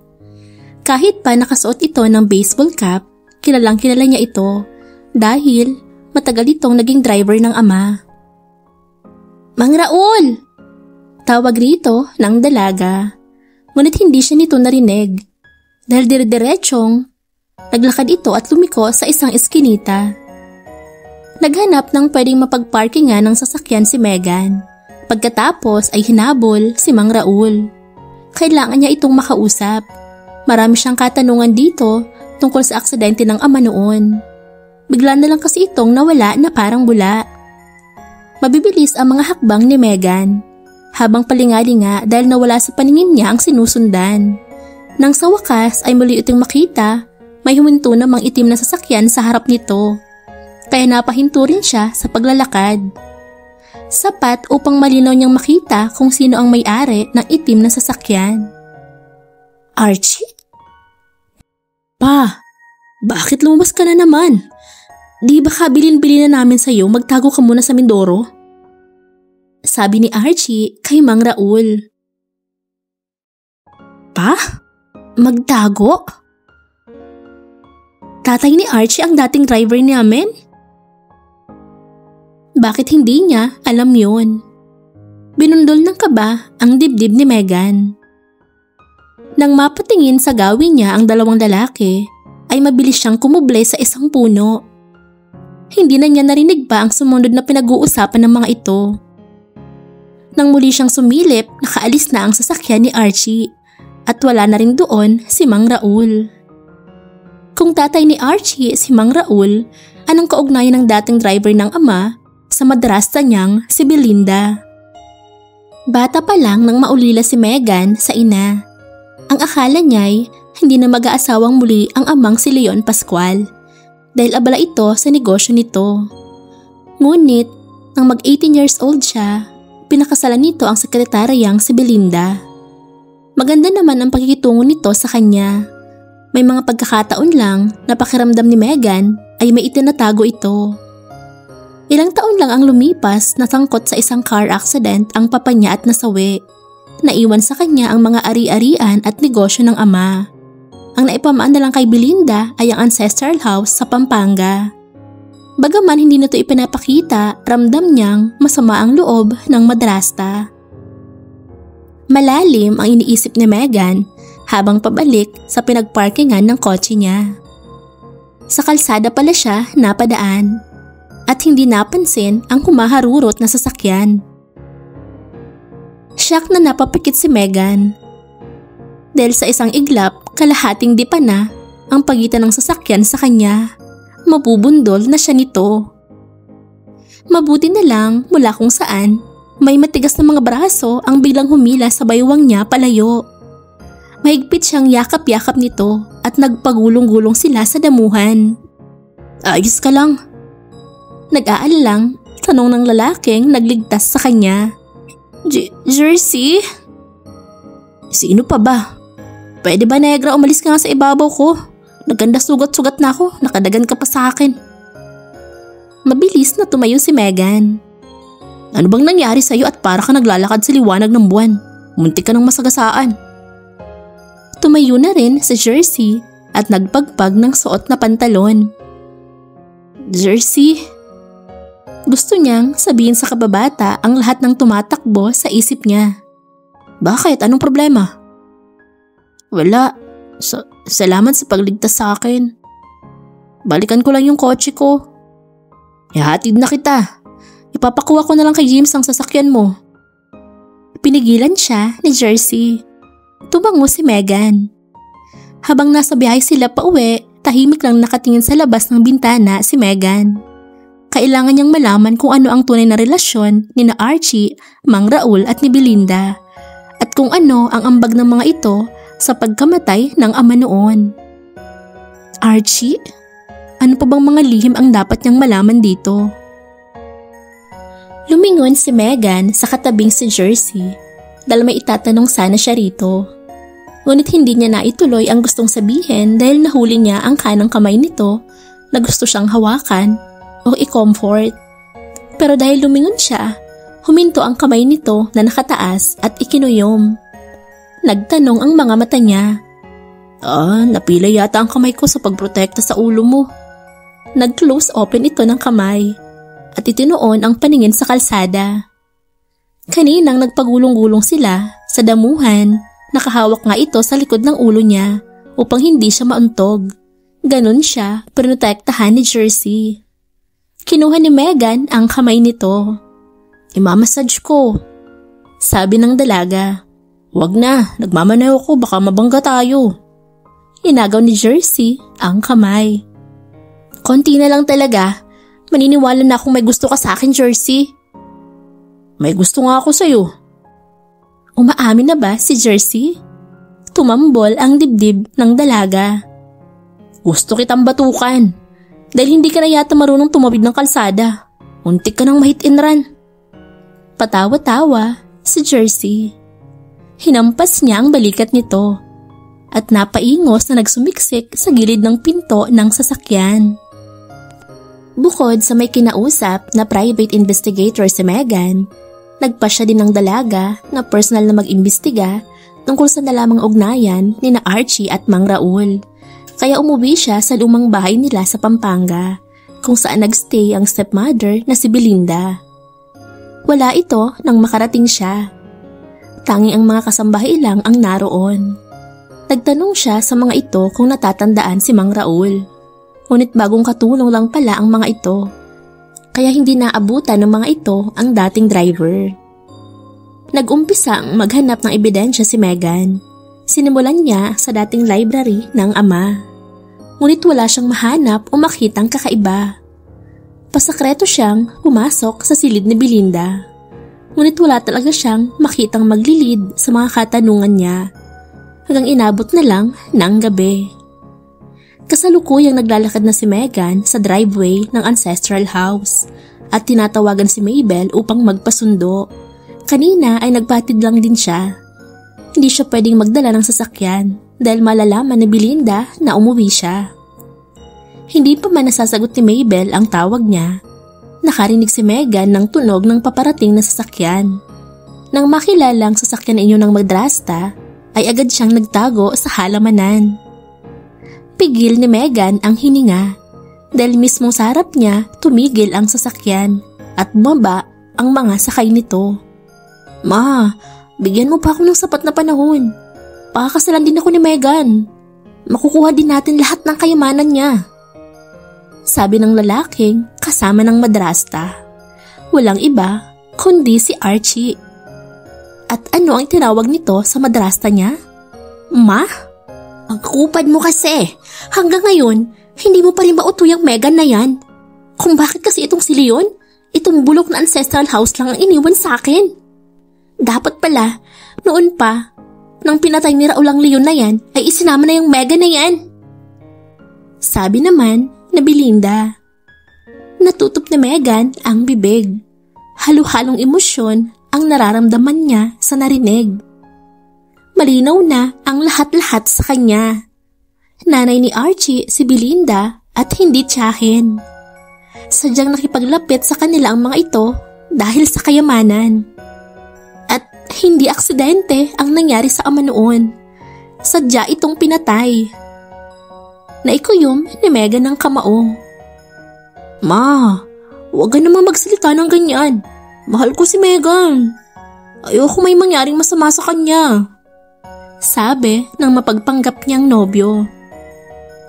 Kahit pa nakasuot ito ng baseball cap, kilalang kilala niya ito dahil matagal itong naging driver ng ama. Mang Raul! Tawag rito ng dalaga, ngunit hindi siya nito narinig dahil dire-diretsong naglakad ito at lumiko sa isang eskinita. Naghanap ng pwedeng mapagparkingan ng sasakyan si Megan. Pagkatapos ay hinabol si Mang Raul. Kailangan niya itong makausap. Marami siyang katanungan dito tungkol sa aksidente ng ama noon. Bigla na lang kasi itong nawala na parang bula. Mabibilis ang mga hakbang ni Megan. Habang palingali-nga dahil nawala sa paningin niya ang sinusundan. Nang sa wakas ay muli itong makita, may huminto namang itim na sasakyan sa harap nito. Kaya napahinto rin siya sa paglalakad. Sapat upang malinaw niyang makita kung sino ang may-ari ng itim na sasakyan. Archie? Pa, bakit lumabas ka na naman? Di ba kabilin-bilin na namin sa'yo magtago ka muna sa Mindoro? Sabi ni Archie kay Mang Raul. Pa? Magtago? Tatay ni Archie ang dating driver namin? Bakit hindi niya alam yun? Binundol ng kaba ang dibdib ni Megan. Nang mapatingin sa gawin niya ang dalawang lalaki, ay mabilis siyang kumuble sa isang puno. Hindi na niya narinig pa ang sumunod na pinag-uusapan ng mga ito. Nang muli siyang sumilip, nakaalis na ang sasakyan ni Archie at wala na rin doon si Mang Raul. Kung tatay ni Archie si Mang Raul, anong kaugnayan ng dating driver ng ama sa madrasta niyang si Belinda? Bata pa lang nang maulila si Megan sa ina. Ang akala niya'y hindi na mag-aasawang muli ang amang si Leon Pascual dahil abala ito sa negosyo nito. Ngunit, nang mag-18 years old siya, pinakasalan nito ang sekretaryang si Belinda. Maganda naman ang pakikitungo nito sa kanya. May mga pagkakataon lang na pakiramdam ni Megan ay may itinatago ito. Ilang taon lang ang lumipas na sangkot sa isang car accident ang papa niya at nasawi. Naiwan sa kanya ang mga ari-arian at negosyo ng ama. Ang naipamaan na lang kay Belinda ay ang ancestral house sa Pampanga. Bagaman hindi nito ipinapakita, ramdam niyang masama ang loob ng madrasta. Malalim ang iniisip ni Megan habang pabalik sa pinagparkingan ng kotse niya. Sa kalsada pala siya napadaan at hindi napansin ang kumaharurot na sasakyan. Shock na napapikit si Megan. Dahil sa isang iglap, kalahating dipa na ang pagitan ng sasakyan sa kanya. Mabubundol na siya nito. Mabuti na lang mula kung saan may matigas na mga braso ang biglang humila sa baywang niya palayo. Mahigpit siyang yakap-yakap nito at nagpagulong-gulong sila sa damuhan. Ayos ka lang? Nag-aalalang tanong ng lalaking nagligtas sa kanya. Jersey? Sino pa ba? Pwede ba negra umalis ka nga sa ibabaw ko? Naganda sugat-sugat na ako, nakadagan ka pa sa akin. Mabilis na tumayo si Megan. Ano bang nangyari sa'yo at para ka naglalakad sa liwanag ng buwan? Muntik ka ng masagasaan. Tumayo na rin si Jersey at nagpagpag ng suot na pantalon. Jersey? Gusto niyang sabihin sa kababata ang lahat ng tumatakbo sa isip niya. Bakit? Anong problema? Wala. Salamat sa pagligtas sa akin. Balikan ko lang yung kotse ko. Ihatid na kita. Ipapakuha ko na lang kay James ang sasakyan mo. Pinigilan siya ni Jersey. Tumango si Megan. Habang nasa biyahe sila pauwi, tahimik lang nakatingin sa labas ng bintana si Megan. Kailangan niyang malaman kung ano ang tunay na relasyon ni na Archie, Mang Raul at ni Belinda. At kung ano ang ambag ng mga ito sa pagkamatay ng ama noon. Archie? Ano pa bang mga lihim ang dapat niyang malaman dito? Lumingon si Megan sa katabing si Jersey dahil may itatanong sana siya rito. Ngunit hindi niya naituloy ang gustong sabihin dahil nahuli niya ang kanang kamay nito na gusto siyang hawakan o i-comfort. Pero dahil lumingon siya, huminto ang kamay nito na nakataas at ikinuyom. Nagtanong ang mga mata niya. Napila yata ang kamay ko sa pagprotekta sa ulo mo. Nag-close open ito ng kamay at itinuon ang paningin sa kalsada. Kaninang nagpagulong-gulong sila sa damuhan, nakahawak nga ito sa likod ng ulo niya upang hindi siya mauntog. Ganon siya protektahan ni Jersey. Kinuha ni Megan ang kamay nito. Imamassage ko, sabi ng dalaga. Wag na, nagmamanaw ako, baka mabangga tayo. Inagaw ni Jersey ang kamay. Konti na lang talaga. Maniniwala na akong may gusto ka sa akin, Jersey. May gusto nga ako sa'yo. Umaamin na ba si Jersey? Tumambol ang dibdib ng dalaga. Gusto kitang batukan. Dahil hindi ka na yata marunong tumawid ng kalsada. Untik ka nang mahit and run. Patawa-tawa si Jersey. Hinampas niya ang balikat nito at napaingos na nagsumiksik sa gilid ng pinto ng sasakyan. Bukod sa may kinausap na private investigator si Megan, nagpa siya din ng dalaga na personal na mag-imbestiga tungkol sa nalamang ugnayan ni na Archie at Mang Raul. Kaya umuwi siya sa lumang bahay nila sa Pampanga, kung saan nagstay ang stepmother na si Belinda. Wala ito nang makarating siya. Tanging ang mga kasambahay lang ang naroon. Nagtanong siya sa mga ito kung natatandaan si Mang Raul. Ngunit bagong katulong lang pala ang mga ito. Kaya hindi naabutan ng mga ito ang dating driver. Nag-umpisang maghanap ng ebidensya si Megan. Sinimulan niya sa dating library ng ama. Ngunit wala siyang mahanap o makitang kakaiba. Pasakreto siyang pumasok sa silid ni Belinda. Ngunit wala talaga siyang makitang maglilid sa mga katanungan niya. Hanggang inabot na lang ng gabi. Kasalukuyang naglalakad na si Megan sa driveway ng ancestral house at tinatawagan si Mabel upang magpasundo. Kanina ay nagpatid lang din siya. Hindi siya pwedeng magdala ng sasakyan dahil malalaman ni Belinda na umuwi siya. Hindi pa man nasasagot ni Mabel ang tawag niya. Nakarinig si Megan ng tunog ng paparating na sasakyan. Nang makilala ang sasakyan inyo ng madrasta, ay agad siyang nagtago sa halamanan. Pigil ni Megan ang hininga dahil mismong sa harap niya tumigil ang sasakyan at bumaba ang mga sakay nito. Ma, bigyan mo pa ako ng sapat na panahon. Pakakasalan din ako ni Megan. Makukuha din natin lahat ng kayamanan niya. Sabi ng lalaking kasama ng madrasta. Walang iba kundi si Archie. At ano ang tinawag nito sa madrasta niya? Ma? Ang kupad mo kasi. Hanggang ngayon, hindi mo pa rin mautoy ang Megan na yan. Kung bakit kasi itong si Leon, Itong bulok na ancestral house lang ang iniwan sa akin. Dapat pala, noon pa, nang pinatay ni Raul ang leon na yan, ay isinama na yung Megan na yan. Sabi naman na Belinda. Natutup ni Megan ang bibig. Halo-halong emosyon ang nararamdaman niya sa narinig. Malinaw na ang lahat-lahat sa kanya. Nanay ni Archie si Belinda at hindi tiyahin. Sadyang nakipaglapit sa kanila ang mga ito dahil sa kayamanan. At hindi aksidente ang nangyari sa ama noon. Sadya itong pinatay. Naikuyom ni Megan ng kamao. Ma, huwag ka naman magsalita ng ganyan. Mahal ko si Megan. Ayoko may mangyaring masama sa kanya. Sabi ng mapagpanggap niyang nobyo.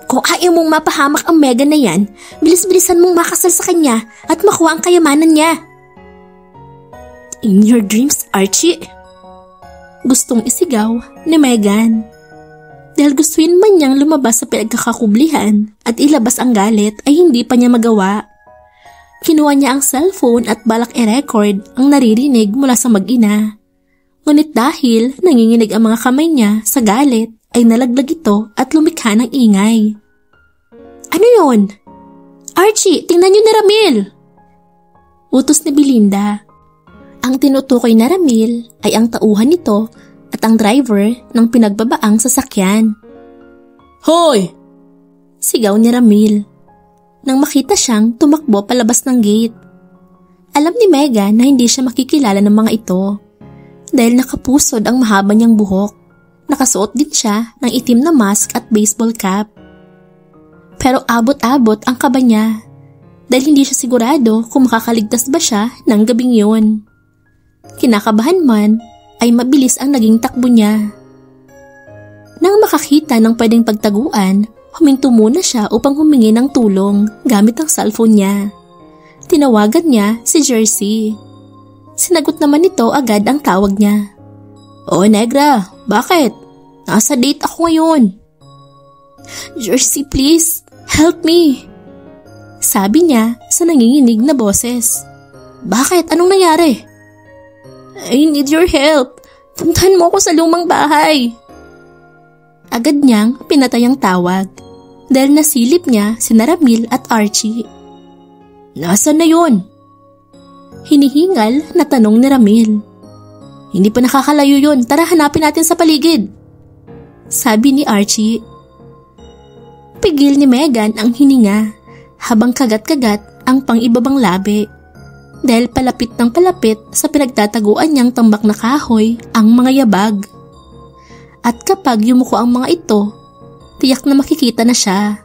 Kung ayaw mong mapahamak ang Megan na yan, bilis-bilisan mong makasal sa kanya at makuha ang kayamanan niya. In your dreams, Archie? Gustong isigaw ni Megan. Dahil gustuin man niyang lumabas sa pinagkakakublihan at ilabas ang galit ay hindi pa niya magawa. Kinuha niya ang cellphone at balak i-record ang naririnig mula sa mag-ina. Ngunit dahil nanginginig ang mga kamay niya sa galit, ay nalaglag ito at lumikha ng ingay. Ano yon? Archie, tingnan niyo ni Ramil! Utos ni Belinda. Ang tinutukoy na Ramil ay ang tauhan nito at ang driver ng pinagbabaang sasakyan. Hoy! Sigaw ni Ramil. Nang makita siyang tumakbo palabas ng gate. Alam ni Megan na hindi siya makikilala ng mga ito dahil nakapusod ang mahaba niyang buhok. Nakasuot din siya ng itim na mask at baseball cap. Pero abot-abot ang kaba niya dahil hindi siya sigurado kung makakaligtas ba siya ng gabing yun. Kinakabahan man ay mabilis ang naging takbo niya. Nang makakita ng pwedeng pagtaguan, huminto muna siya upang humingi ng tulong gamit ang cellphone niya. Tinawagan niya si Jersey. Sinagot naman nito agad ang tawag niya. Oh, Negra, bakit? Nasa date ako ngayon. Jersey, please, help me. Sabi niya sa nanginginig na boses. Bakit? Anong nangyari? I need your help. Puntahan mo ako sa lumang bahay. Agad niyang pinatay ang tawag dahil nasilip niya si Ramil at Archie. Nasaan na yun? Hinihingal na tanong ni Ramil. Hindi pa nakakalayo yun. Tara, hanapin natin sa paligid. Sabi ni Archie. Pigil ni Megan ang hininga habang kagat-kagat ang pang-ibabang labi. Dahil palapit ng palapit sa pinagtataguan niyang tambak na kahoy ang mga yabag. At kapag yumuko ang mga ito, tiyak na makikita na siya.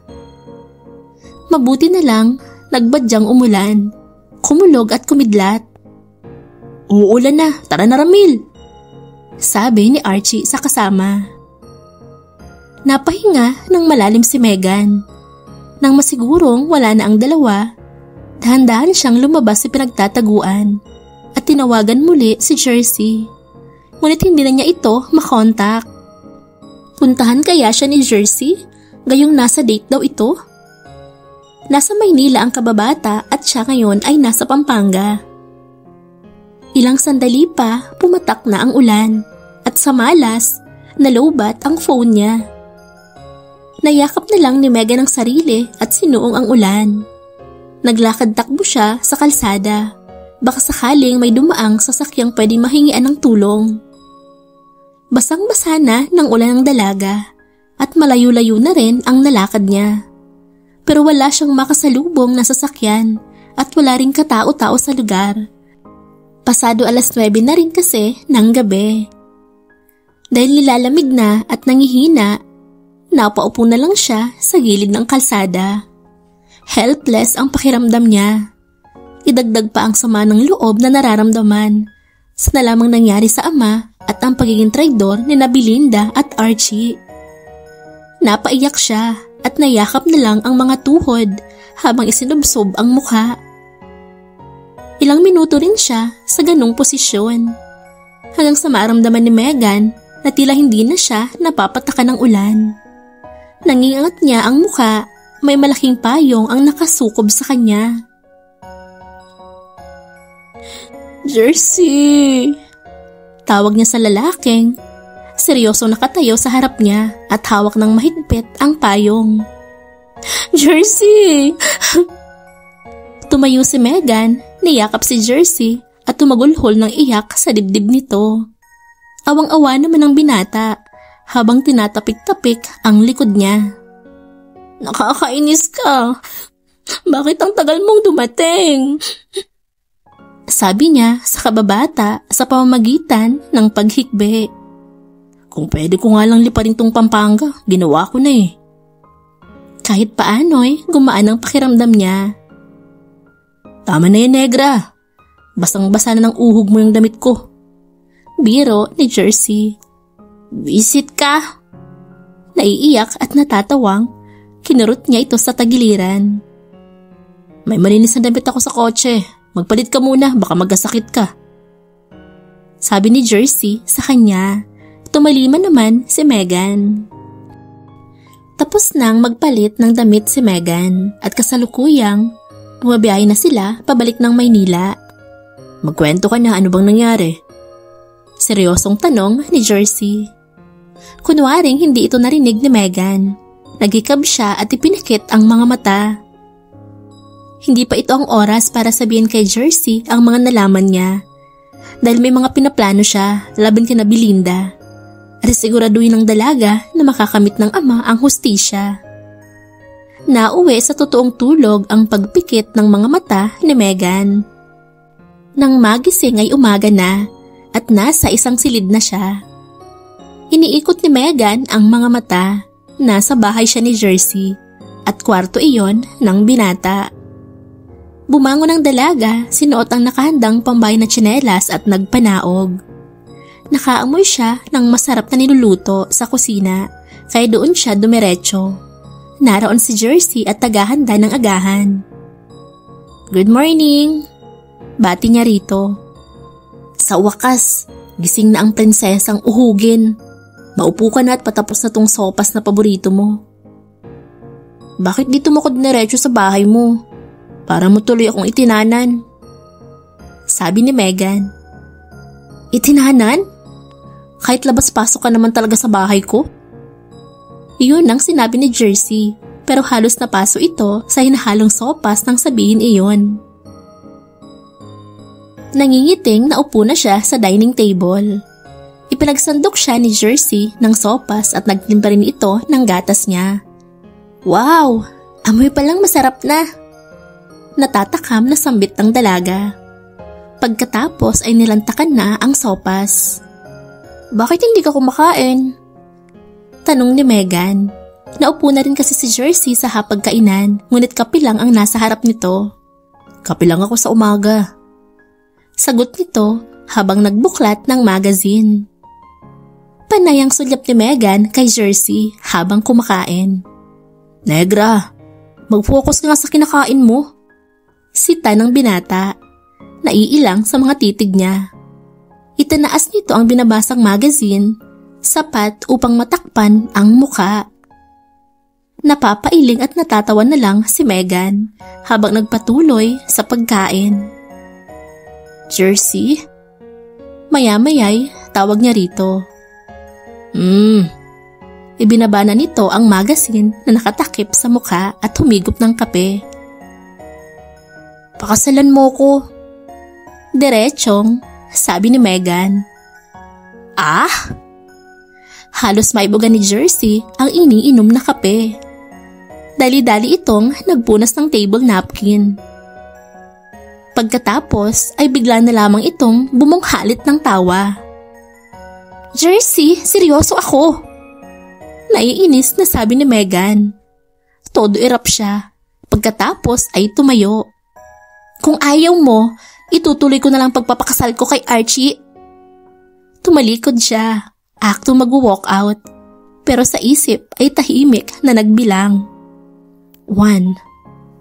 Mabuti na lang nagbadyang umulan. Kumulog at kumidlat. Uulan na, tara na Ramil. Sabi ni Archie sa kasama. Napahinga ng malalim si Megan. Nang masigurong wala na ang dalawa, dahan-dahan siyang lumabas sa pinagtataguan at tinawagan muli si Jersey. Ngunit hindi na niya ito makontak. Puntahan kaya siya ni Jersey gayong nasa date daw ito? Nasa Maynila ang kababata at siya ngayon ay nasa Pampanga. Ilang sandali pa pumatak na ang ulan at sa malas nalobat ang phone niya. Nayakap na lang ni Megan ang sarili at sinuong ang ulan. Naglakad takbo siya sa kalsada. Baka sakaling may dumaang sasakyang pwedeng mahingian ng tulong. Basang-basa na ng ulan ang dalaga at malayo-layo na rin ang nalakad niya. Pero wala siyang makasalubong na sasakyan at wala ring katao-tao sa lugar. Pasado 9:00 na rin kasi ng gabi. Dahil nilalamig na at nangihina, napaupo na lang siya sa gilid ng kalsada. Helpless ang pakiramdam niya. Idagdag pa ang sama ng loob na nararamdaman sa nalamang nangyari sa ama at ang pagiging traidor ni Belinda at Archie. Napaiyak siya at nayakap na lang ang mga tuhod habang isinubsob ang mukha. Ilang minuto rin siya sa ganung posisyon hanggang sa maramdaman ni Megan na tila hindi na siya napapatakan ng ulan. Nangingangat niya ang mukha, may malaking payong ang nakasukob sa kanya. Jersey! Tawag niya sa lalaking. Seryosong nakatayo sa harap niya at hawak ng mahigpit ang payong. Jersey! Tumayo si Megan, niyakap si Jersey at tumagulhol ng iyak sa dibdib nito. Awang-awa naman ang binata habang tinatapik-tapik ang likod niya. Nakakainis ka. Bakit ang tagal mong dumating? Sabi niya sa kababata sa pamamagitan ng paghikbi. Kung pwede ko nga lang liparin tong Pampanga, ginawa ko na eh. Kahit paano'y gumaan ang pakiramdam niya. Tama na yan, negra. Basang-basa na ng uhog mo yung damit ko. Biro ni Jersey. Visit ka. Naiiyak at natatawang, kinurot niya ito sa tagiliran. May malinis na damit ako sa kotse. Magpalit ka muna, baka magkasakit ka. Sabi ni Jersey sa kanya. Tumaliman naman si Megan. Tapos nang magpalit ng damit si Megan at kasalukuyang bumabiyahe na sila pabalik ng Maynila. Magkwento ka na, ano bang nangyari? Seryosong tanong ni Jersey. Kunwaring hindi ito narinig ni Megan. Nagikab siya at ipinakit ang mga mata. Hindi pa ito ang oras para sabihin kay Jersey ang mga nalaman niya. Dahil may mga pinaplano siya laban kina Belinda. At siguraduhin ng dalaga na makakamit ng ama ang hustisya. Nauwi sa totoong tulog ang pagpikit ng mga mata ni Megan. Nang magising ay umaga na at nasa isang silid na siya. Iniikot ni Megan ang mga mata. Nasa bahay siya ni Jersey at kwarto iyon ng binata. Bumangon ang dalaga, sinuot ang nakahandang pambay na tsinelas at nagpanaog. Nakaamoy siya ng masarap na niluluto sa kusina kaya doon siya dumiretso. Naroon si Jersey at tagahanda ng agahan. Good morning! Bati niya rito. Sa wakas, gising na ang prinsesang uhugin. Maupo ka na at patapos na tong sopas na paborito mo. Bakit dito mo ko dinerecho sa bahay mo? Para mo tuloy akong itinanan. Sabi ni Megan. Itinanan? Kahit labas-pasok ka naman talaga sa bahay ko? Iyon ang sinabi ni Jersey, pero halos napaso ito sa hinahalong sopas nang sabihin iyon. Nangingiting naupo na siya sa dining table. Ipinagsandok siya ni Jersey ng sopas at nagtimpla rin ito ng gatas niya. Wow! Amoy palang masarap na! Natatakam na sambit ng dalaga. Pagkatapos ay nilantakan na ang sopas. Bakit hindi ka kumakain? Tanong ni Megan. Naupo na rin kasi si Jersey sa hapagkainan, ngunit kape lang ang nasa harap nito. Kape lang ako sa umaga. Sagot nito habang nagbuklat ng magazine. Panay ang sulyap ni Megan kay Jersey habang kumakain. Negra, mag-focus ka nga sa kinakain mo. Sita ng binata. Naiilang sa mga titig niya. Itinaas nito ang binabasang magazine, sapat upang matakpan ang muka. Napapailing at natatawa na lang si Megan habang nagpatuloy sa pagkain. Jersey? Maya-mayay tawag niya rito. Ibinaba na nito ang magazine na nakatakip sa mukha at humigop ng kape. Pakasalan mo ko. Diretsong, sabi ni Megan. Ah? Halos maibuga ni Jersey ang iniinom na kape. Dali-dali itong nagpunas ng table napkin. Pagkatapos ay bigla na lamang itong bumunghalit ng tawa. Jersey, seryoso ako. Naiinis na sabi ni Megan. Todo irap siya. Pagkatapos ay tumayo. Kung ayaw mo, itutuloy ko na lang pagpapakasal ko kay Archie. Tumalikod siya. Aktong mag-walk out. Pero sa isip ay tahimik na nagbilang. 1,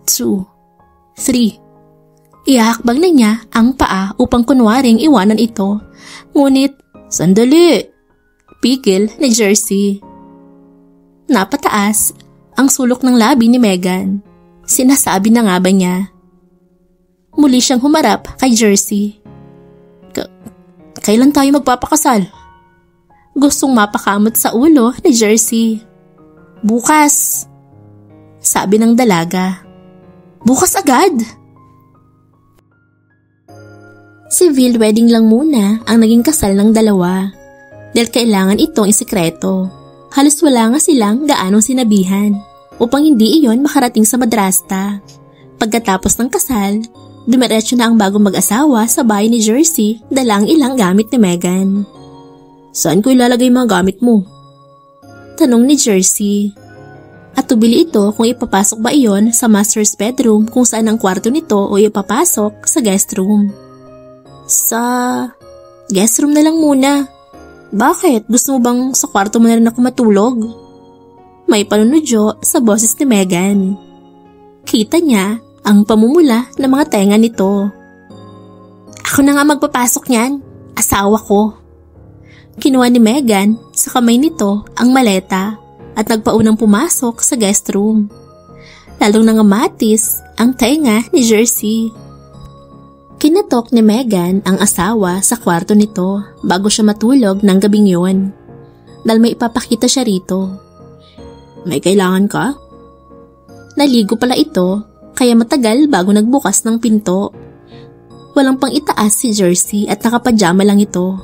2, 3. Ihahakbang na niya ang paa upang kunwaring iwanan ito. Ngunit, sandali! Pigil ni Jersey. Napataas ang sulok ng labi ni Megan. Sinasabi na nga ba niya? Muli siyang humarap kay Jersey. Kailan tayo magpapakasal? Gustong mapakamot sa ulo ni Jersey. Bukas, sabi ng dalaga. Bukas agad? Civil wedding lang muna ang naging kasal ng dalawa dahil kailangan itong isikreto. Halos wala nga silang gaanong sinabihan upang hindi iyon makarating sa madrasta. Pagkatapos ng kasal, dumiretso na ang bagong mag-asawa sa bahay ni Jersey dala ang ilang gamit ni Megan. Saan ko ilalagay mga gamit mo? Tanong ni Jersey. At tubili ito kung ipapasok ba iyon sa master's bedroom kung saan ang kwarto nito o ipapasok sa guest room. Sa guest room na lang muna. Bakit? Gusto mo bang sa kwarto mo na rin ako matulog? May panunodyo sa boses ni Megan. Kita niya ang pamumula ng mga tenga nito. Ako na nga magpapasok niyan. Asawa ko. Kinuha ni Megan sa kamay nito ang maleta at nagpaunang pumasok sa guest room. Lalong nangamatis ang tenga ni Jersey. Kinatok ni Megan ang asawa sa kwarto nito bago siya matulog ng gabing yun. Dahil may ipapakita siya rito. May kailangan ka? Naligo pala ito kaya matagal bago nagbukas ng pinto. Walang pang itaas si Jersey at nakapajama lang ito.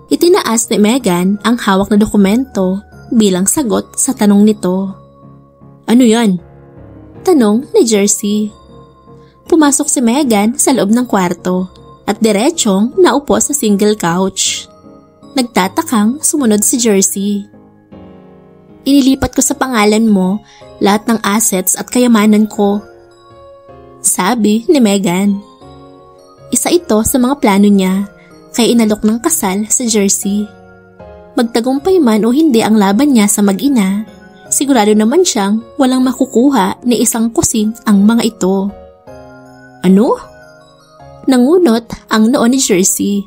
Itinaas ni Megan ang hawak na dokumento bilang sagot sa tanong nito. Ano yan? Tanong ni Jersey. Pumasok si Megan sa loob ng kwarto at diretsong naupo sa single couch. Nagtatakang sumunod si Jersey. Inilipat ko sa pangalan mo lahat ng assets at kayamanan ko, sabi ni Megan. Isa ito sa mga plano niya kaya inalok ng kasal sa Jersey. Magtagumpay man o hindi ang laban niya sa mag-ina, sigurado naman siyang walang makukuha ni isang kusing ang mga ito. Ano? Nangunot ang noo ni Jersey.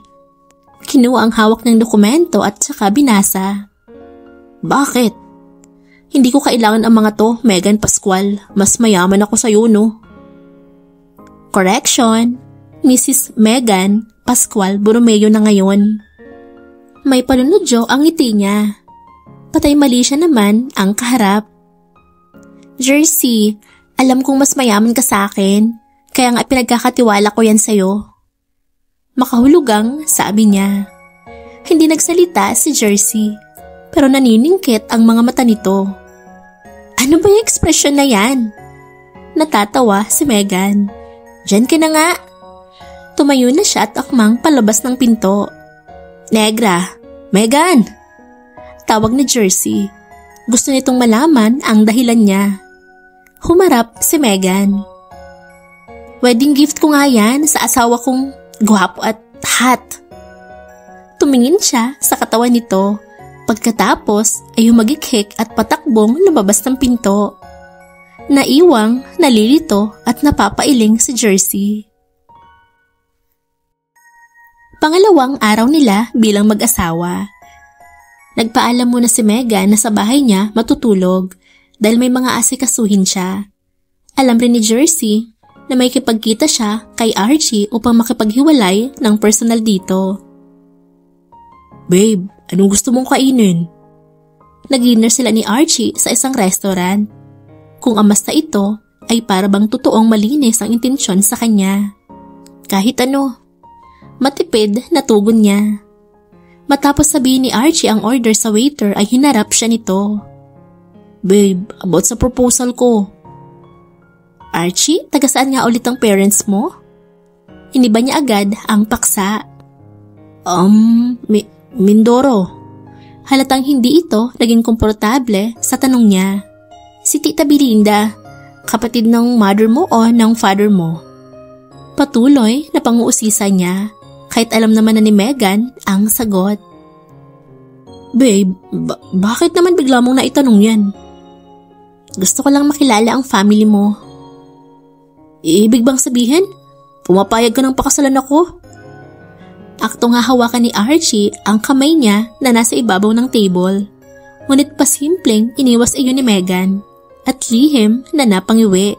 Kinuha ang hawak ng dokumento at saka binasa. Bakit? Hindi ko kailangan ang mga to, Megan Pascual. Mas mayaman ako sa'yo, no? Correction, Mrs. Megan Pascual Borromeo na ngayon. May panunodyo ang ngiti niya. Patay mali siya naman ang kaharap. Jersey, alam kong mas mayaman ka sa akin. Kaya nga pinagkakatiwala ko yan sa'yo. Makahulugang sabi niya. Hindi nagsalita si Jersey, pero naniningkit ang mga mata nito. Ano ba yung ekspresyon na yan? Natatawa si Megan. Diyan ka na nga. Tumayo na siya at akmang palabas ng pinto. Negra, Megan! Tawag ni Jersey. Gusto nitong malaman ang dahilan niya. Humarap si Megan. Wedding gift ko nga yan sa asawa kong gwapo at hot. Tumingin siya sa katawan nito. Pagkatapos ay humagikhik at patakbong lumabas ng pinto. Naiwang, nalilito at napapailing si Jersey. Pangalawang araw nila bilang mag-asawa. Nagpaalam muna si Megan na sa bahay niya matutulog dahil may mga asikasuhin siya. Alam rin ni Jersey na may kipagkita siya kay Archie upang makipaghiwalay ng personal dito. Babe, anong gusto mong kainin? Nag-dinner sila ni Archie sa isang restaurant. Kung amas na ito ay para bang totoong malinis ang intensyon sa kanya. Kahit ano, matipid na tugon niya. Matapos sabihin ni Archie ang order sa waiter ay hinarap siya nito. Babe, about sa proposal ko. Archie, taga saan nga ulit ang parents mo? Iniba niya agad ang paksa. Mindoro. Halatang hindi ito naging komportable sa tanong niya. Si Tita Belinda, kapatid ng mother mo o ng father mo? Patuloy na panguusisa niya kahit alam naman na ni Megan ang sagot. Babe, bakit naman bigla mong naitanong yan? Gusto ko lang makilala ang family mo. Ibig bang sabihin, pumapayag ka ng pakasalan ako? Aktong hahawakan ni Archie ang kamay niya na nasa ibabaw ng table. Ngunit pasimpleng iniwas iyon ni Megan at lihim na napangiwi.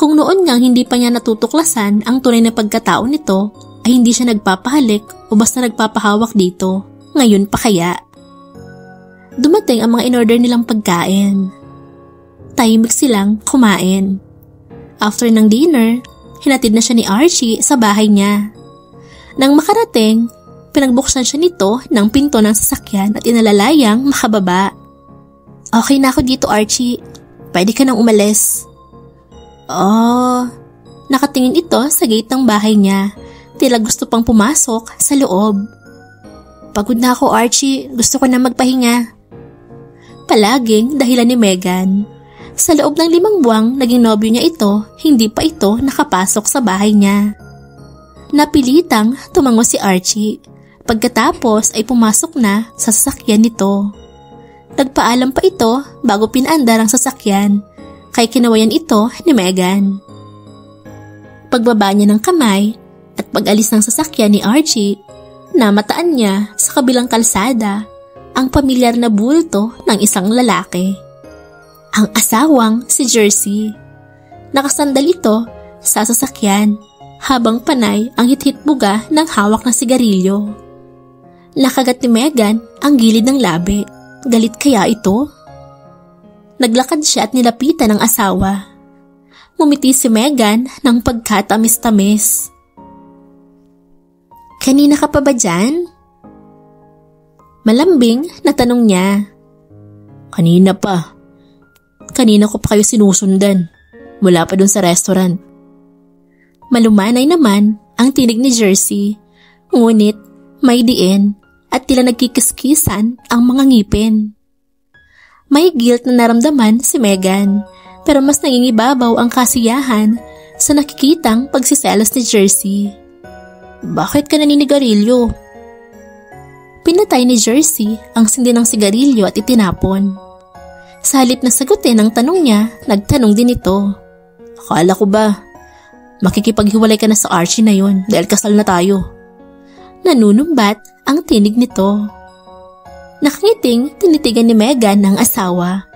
Kung noon ngang hindi pa niya natutuklasan ang tunay na pagkatao nito, ay hindi siya nagpapahalik o basta nagpapahawak dito. Ngayon pa kaya? Dumating ang mga in-order nilang pagkain. Tahimik silang kumain. After ng dinner, hinatid na siya ni Archie sa bahay niya. Nang makarating, pinagbuksan siya nito ng pinto ng sasakyan at inalalayang makababa. Okay na ako dito, Archie. Pwede ka nang umalis. Oh, nakatingin ito sa gate ng bahay niya. Tila gusto pang pumasok sa loob. Pagod na ako, Archie. Gusto ko na magpahinga. Palaging dahilan ni Megan. Sa loob ng 5 buwang naging nobyo niya ito, hindi pa ito nakapasok sa bahay niya. Napilitang tumango si Archie. Pagkatapos ay pumasok na sa sasakyan nito. Nagpaalam pa ito bago pinaandar ang sasakyan, kaya kinawayan ito ni Megan. Pagbaba niya ng kamay at pag-alis ng sasakyan ni Archie, namataan niya sa kabilang kalsada ang pamilyar na bulto ng isang lalaki. Ang asawang si Jersey. Nakasandal ito sa sasakyan habang panay ang hit-hitbuga ng hawak na sigarilyo. Nakagat ni Megan ang gilid ng labi. Galit kaya ito? Naglakad siya at nilapitan ang asawa. Ngumiti si Megan ng pagkatamis-tamis. Kanina ka pa ba dyan? Malambing na tanong niya. Kanina pa. Kanina ko pa kayo sinusundan. Mula pa dun sa restaurant. Malumanay naman ang tinig ni Jersey. Ngunit may diin at tila nagkikiskisan ang mga ngipin. May guilt na naramdaman si Megan, pero mas nangingibabaw ang kasiyahan sa nakikitang pagsiselos ni Jersey. Bakit ka naninigarilyo? Pinatay ni Jersey ang sindi ng sigarilyo at itinapon. Sa halip na sagutin ang tanong niya, nagtanong din ito. Akala ko ba, makikipaghiwalay ka na sa Archie na yun dahil kasal na tayo? Nanunumbat ang tinig nito. Nakangiting tinitigan ni Megan ang asawa.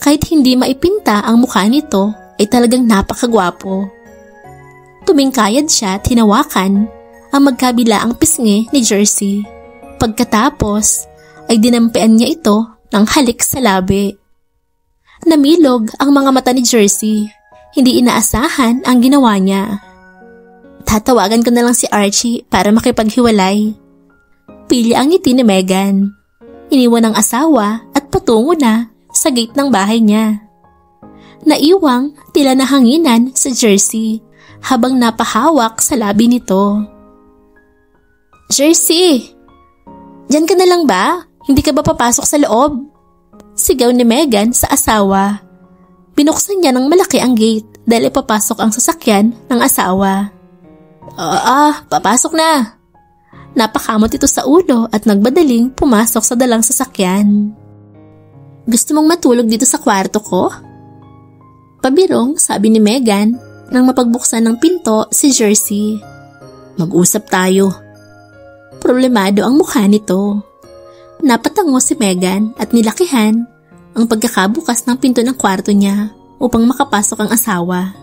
Kahit hindi maipinta ang mukha nito, ay talagang napakagwapo. Tumingkayad siya at hinawakan ang magkabilaang pisngi ni Jersey. Pagkatapos, ay dinampian niya ito ng halik sa labi. Namilog ang mga mata ni Jersey. Hindi inaasahan ang ginawa niya. Tatawagan ko na lang si Archie para makipaghiwalay. Pili ang ngiti ni Megan. Iniwan ang asawa at patungo na sa gate ng bahay niya. Naiwang tila nahanginan sa Jersey habang napahawak sa labi nito. Jersey! Diyan ka na lang ba? Hindi ka ba papasok sa loob? Sigaw ni Megan sa asawa. Binuksan niya ng malaki ang gate dahil ipapasok ang sasakyan ng asawa. Papasok na. Napakamot ito sa ulo at nagbadaling pumasok sa dalang sasakyan. Gusto mong matulog dito sa kwarto ko? Pabirong sabi ni Megan nang mapagbuksan ng pinto si Jersey. Mag-usap tayo. Problemado ang mukha nito. Napatango si Megan at nilakihan ang pagkakabukas ng pinto ng kwarto niya upang makapasok ang asawa.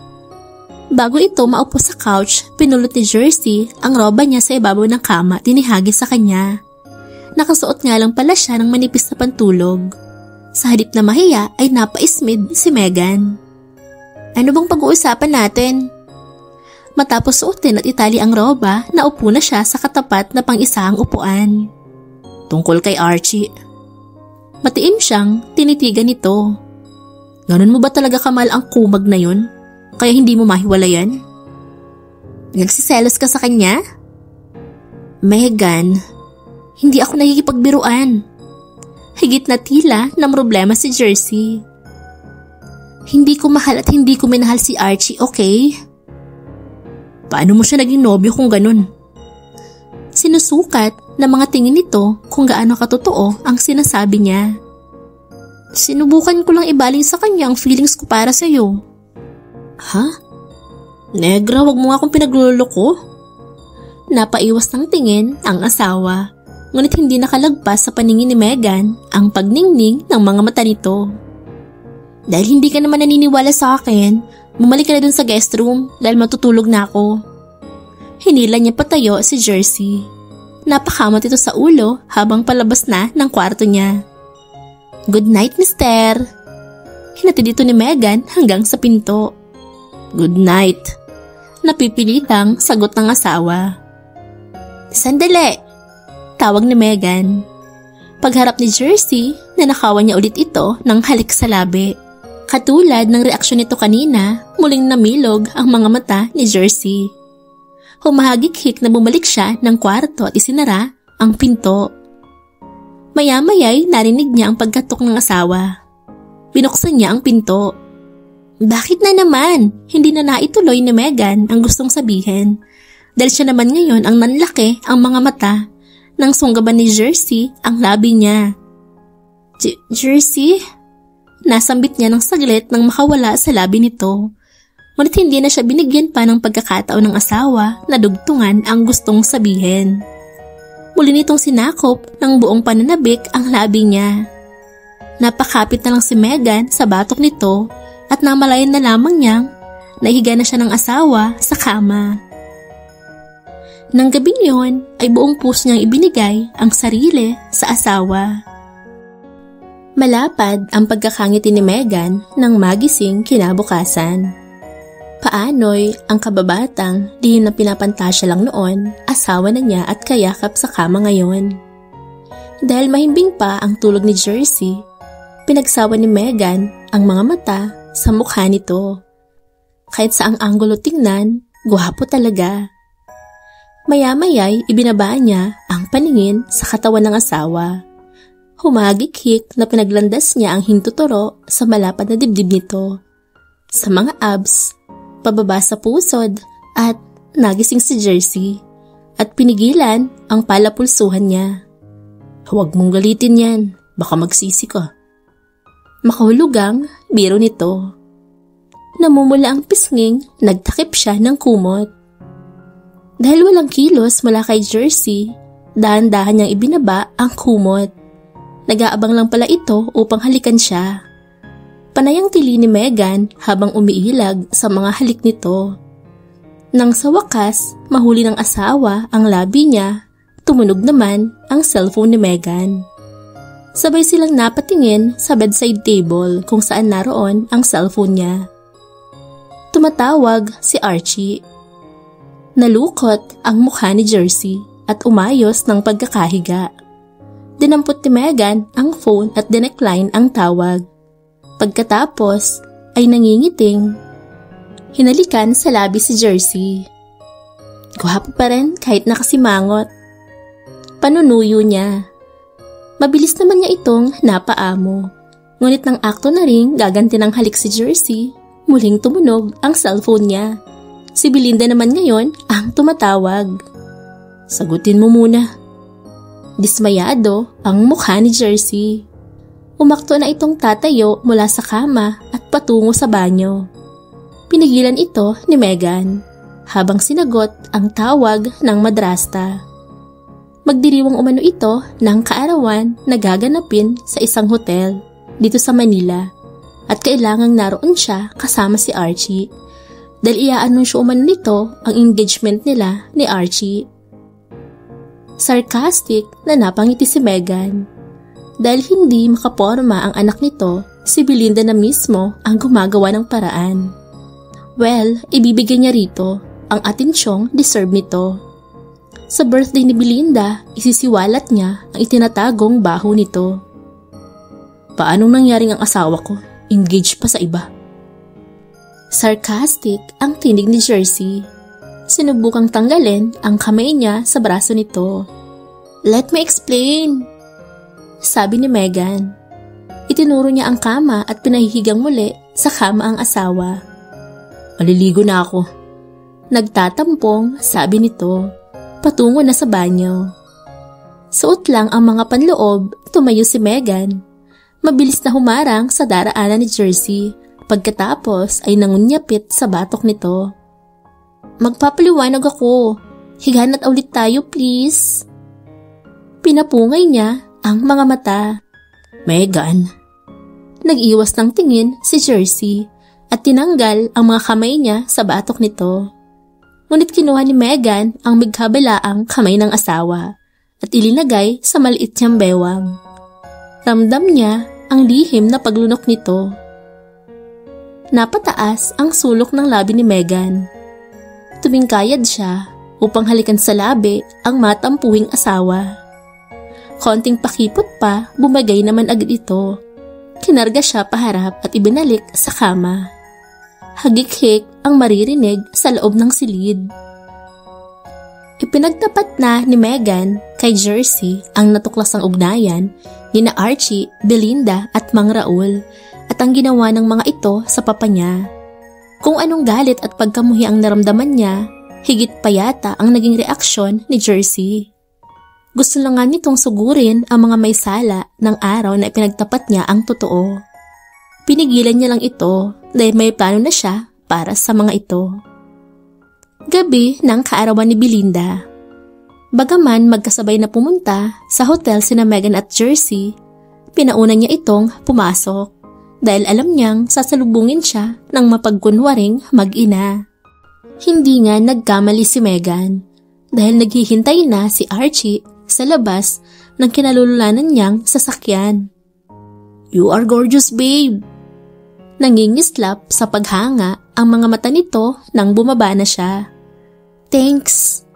Bago ito maupo sa couch, pinulot ni Jersey ang roba niya sa ibabaw ng kama at inihagis sa kanya. Nakasuot nga lang pala siya ng manipis na pantulog. Sa halip na mahiya ay napaismid si Megan. Ano bang pag-uusapan natin? Matapos suotin at itali ang roba, naupo na siya sa katapat na pang-isang upuan. Tungkol kay Archie. Matiim siyang tinitigan nito. Ganun mo ba talaga kamal ang kumag na yun? Kaya hindi mo mahiwalayan? Nagsiselos ka sa kanya? Megan, hindi ako nakikipagbiruan. Higit na tila ng problema si Jersey. Hindi ko mahal at hindi ko minahal si Archie, okay? Paano mo siya naging nobyo kung ganun? Sinusukat ng mga tingin nito kung gaano katotoo ang sinasabi niya. Sinubukan ko lang ibaling sa kanya ang feelings ko para sa'yo. Ha? Negra, wag mo nga akong pinagluloko. Napaiwas ng tingin ang asawa, ngunit hindi nakalagpas sa paningin ni Megan ang pagningning ng mga mata nito. Dahil hindi ka naman naniniwala sa akin, bumalik ka na dun sa guest room dahil matutulog na ako. Hinila niya patayo si Jersey. Napakamot ito sa ulo habang palabas na ng kwarto niya. "Good night, mister." Hinatid ito ni Megan hanggang sa pinto. "Good night." Napipilitang sagot ng asawa. "Sandali!" Tawag ni Megan. Pagharap ni Jersey, nanakawan niya ulit ito ng halik sa labi. Katulad ng reaksyon nito kanina, muling namilog ang mga mata ni Jersey. Humahagik-hik na bumalik siya ng kwarto at isinara ang pinto. Maya-maya'y narinig niya ang pagkatok ng asawa. Binuksan niya ang pinto. Bakit na naman? Hindi na naituloy ni Megan ang gustong sabihin. Dahil siya naman ngayon ang nanlaki ang mga mata nang sunggaban ni Jersey ang labi niya. Jersey? Nasambit niya ng saglit nang makawala sa labi nito. Ngunit hindi na siya binigyan pa ng pagkakataon ng asawa na dugtungan ang gustong sabihin. Muli nitong sinakop ng buong pananabik ang labi niya. Napakapit na lang si Megan sa batok nito at namalayan na lamang niyang nahiga na siya ng asawa sa kama. Nang gabing yon ay buong puso niyang ibinigay ang sarili sa asawa. Malapad ang pagkakangiti ni Megan nang magising kinabukasan. Paano'y ang kababatang lihim na pinapantasya lang noon, asawa na niya at kayakap sa kama ngayon. Dahil mahimbing pa ang tulog ni Jersey, pinagsawa ni Megan ang mga mata sa mukha nito. Kahit saang anggulo tingnan, gwapo talaga. Maya-maya'y ibinaba niya ang paningin sa katawan ng asawa. Humagik-hik na pinaglandas niya ang hintuturo sa malapad na dibdib nito. Sa mga abs, pababa sa pusod at nagising si Jersey at pinigilan ang palapulsuhan niya. Huwag mong galitin yan, baka magsisi ka. Makahulugang biro nito. Namumula ang pisnging, nagtakip siya ng kumot. Dahil walang kilos mula kay Jersey, dahan-dahan niyang ibinaba ang kumot. Nag-aabang lang pala ito upang halikan siya. Panay ang tili ni Megan habang umiilag sa mga halik nito. Nang sa wakas, mahuli ng asawa ang labi niya, tumunog naman ang cellphone ni Megan. Sabay silang napatingin sa bedside table kung saan naroon ang cellphone niya. Tumatawag si Archie. Nalukot ang mukha ni Jersey at umayos ng pagkakahiga. Dinampot ni Megan ang phone at dinecline ang tawag. Pagkatapos ay nangingiting. Hinalikan sa labi si Jersey. Gwapo pa rin kahit nakasimangot. Panunuyo niya. Mabilis naman niya itong napaamo. Ngunit nang akto na ring gaganti ng halik si Jersey, muling tumunog ang cellphone niya. Si Belinda naman ngayon ang tumatawag. Sagutin mo muna. Dismayado ang mukha ni Jersey. Umakto na itong tatayo mula sa kama at patungo sa banyo. Pinigilan ito ni Megan habang sinagot ang tawag ng madrasta. Magdiriwang umano ito ng kaarawan na gaganapin sa isang hotel dito sa Manila at kailangang naroon siya kasama si Archie dahil iaanunsyo umano nito ang engagement nila ni Archie. Sarcastic na napangiti si Megan. Dahil hindi makaporma ang anak nito, si Belinda na mismo ang gumagawa ng paraan. Well, ibibigay niya rito ang atensyong deserve nito. Sa birthday ni Belinda, isisiwalat niya ang itinatagong baho nito. Paanong nangyaring ang asawa ko? Engaged pa sa iba. Sarcastic ang tinig ni Jersey. Sinubukang tanggalin ang kamay niya sa braso nito. Let me explain, sabi ni Megan. Itinuro niya ang kama at pinahihigang muli sa kama ang asawa. Maliligo na ako. Nagtatampong, sabi nito, patungo na sa banyo. Suot lang ang mga panloob, tumayo si Megan. Mabilis na humarang sa daraanan ni Jersey, pagkatapos ay nangunyapit sa batok nito. Magpapaliwanag ako. Higanat ulit tayo, please. Pinapungay niya ang mga mata. Megan. Nag-iwas ng tingin si Jersey at tinanggal ang mga kamay niya sa batok nito. Ngunit kinuha ni Megan ang bighabalaang kamay ng asawa at ilinagay sa maliit niyang bewang. Ramdam niya ang lihim na paglunok nito. Napataas ang sulok ng labi ni Megan. Tumingkayad siya upang halikan sa labi ang matampuhing asawa. Konting pakipot pa, bumagay naman agad ito. Kinarga siya paharap at ibinalik sa kama. Hagik-hik ang maririnig sa loob ng silid. Ipinagtapat na ni Megan kay Jersey ang natuklasang ugnayan ni na Archie, Belinda at Mang Raul at ang ginawa ng mga ito sa papa niya. Kung anong galit at pagkamuhi ang naramdaman niya, higit pa yata ang naging reaksyon ni Jersey. Gusto lang nga nitong sugurin ang mga may sala ng araw na ipinagtapat niya ang totoo. Pinigilan niya lang ito dahil may plano na siya para sa mga ito. Gabi ng kaarawan ni Belinda. Bagaman magkasabay na pumunta sa hotel sina Megan at Jersey, pinauna niya itong pumasok dahil alam niyang sasalubungin siya ng mapagkunwaring mag-ina. Hindi nga nagkamali si Megan dahil naghihintay na si Archie sa labas ng kinalululanan niyang sasakyan. "You are gorgeous, babe." Nangingislap sa paghanga ang mga mata nito nang bumaba na siya. "Thanks."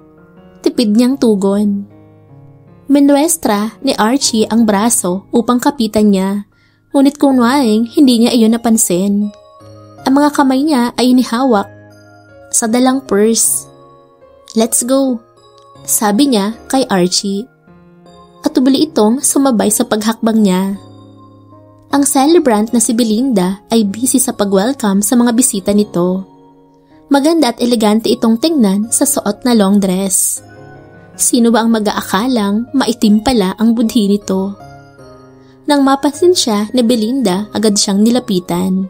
Tipid niyang tugon. Minuestra ni Archie ang braso upang kapitan niya, ngunit kunwaring hindi niya iyon napansin. Ang mga kamay niya ay inihawak sa dalang purse. "Let's go," sabi niya kay Archie. At tubili itong sumabay sa paghakbang niya. Ang celebrant na si Belinda ay busy sa pag-welcome sa mga bisita nito. Maganda at elegante itong tingnan sa suot na long dress. Sino ba ang mag-aakalang maitim pala ang budhi nito? Nang mapansin siya ni Belinda, agad siyang nilapitan.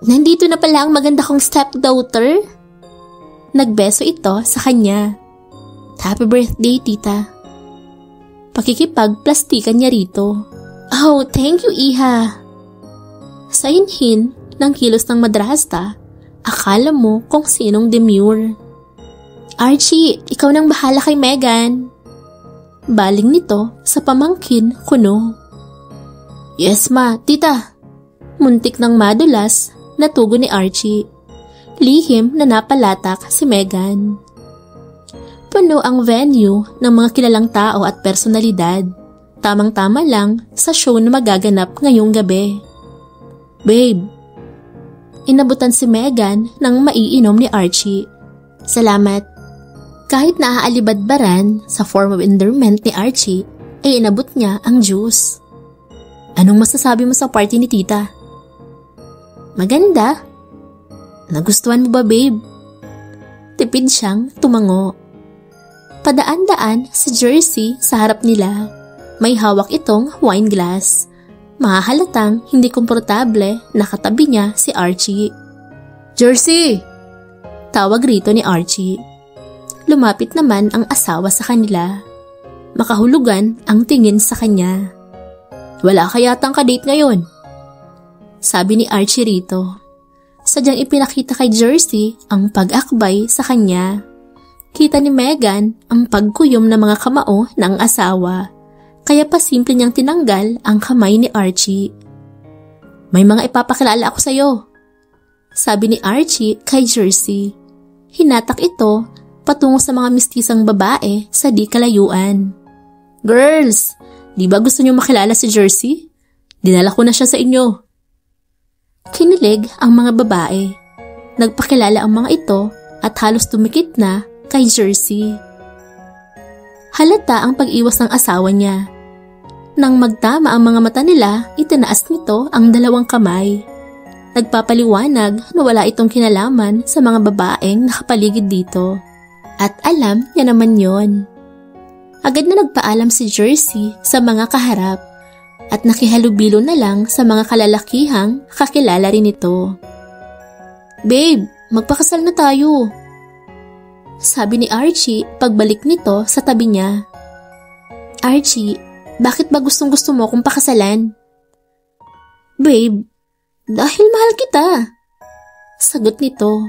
"Nandito na pala ang maganda kong stepdaughter?" Nagbeso ito sa kanya. "Happy birthday, tita." Pakikipag-plastikan niya rito. "Oh, thank you, Iha." Sa hinhin ng kilos ng madrasta, akala mo kung sinong demure. "Archie, ikaw nang bahala kay Megan." Baling nito sa pamangkin kuno. "Yes ma, tita." Muntik ng madulas na tugon ni Archie. Lihim na napalatak si Megan. Puno ang venue ng mga kilalang tao at personalidad. Tamang-tama lang sa show na magaganap ngayong gabi. "Babe." Inabutan si Megan ng maiinom ni Archie. "Salamat." Kahit naaalibadbaran sa form of endearment ni Archie, ay inabot niya ang juice. "Anong masasabi mo sa party ni tita?" "Maganda." "Nagustuhan mo ba, babe?" Tipid siyang tumango. Padaan-daan sa Jersey sa harap nila. May hawak itong wine glass. Mahahalatang hindi komportable nakatabi niya si Archie. "Jersey!" Tawag rito ni Archie. Lumapit naman ang asawa sa kanila. Makahulugan ang tingin sa kanya. "Wala ka yatang kadate ngayon?" Sabi ni Archie rito. Sadyang ipinakita kay Jersey ang pag-akbay sa kanya. Kita ni Megan ang pagkuyom ng mga kamao ng asawa. Kaya pa simple niyang tinanggal ang kamay ni Archie. "May mga ipapakilala ako sa'yo," sabi ni Archie kay Jersey. Hinatak ito patungo sa mga mistisang babae sa di kalayuan. "Girls, di ba gusto niyo makilala si Jersey? Dinala ko na siya sa inyo." Kinilig ang mga babae. Nagpakilala ang mga ito at halos tumikit na kay Jersey. Halata ang pag-iwas ng asawa niya. Nang magtama ang mga mata nila, itinaas nito ang dalawang kamay. Nagpapaliwanag na wala itong kinalaman sa mga babaeng nakapaligid dito. At alam niya naman yon. Agad na nagpaalam si Jersey sa mga kaharap at nakihalubilo na lang sa mga kalalakihang kakilala rin ito. "Babe, magpakasal na tayo," sabi ni Archie pagbalik nito sa tabi niya. "Archie, bakit ba gustong-gusto mo kung pakasalan?" "Babe, dahil mahal kita," sagot nito.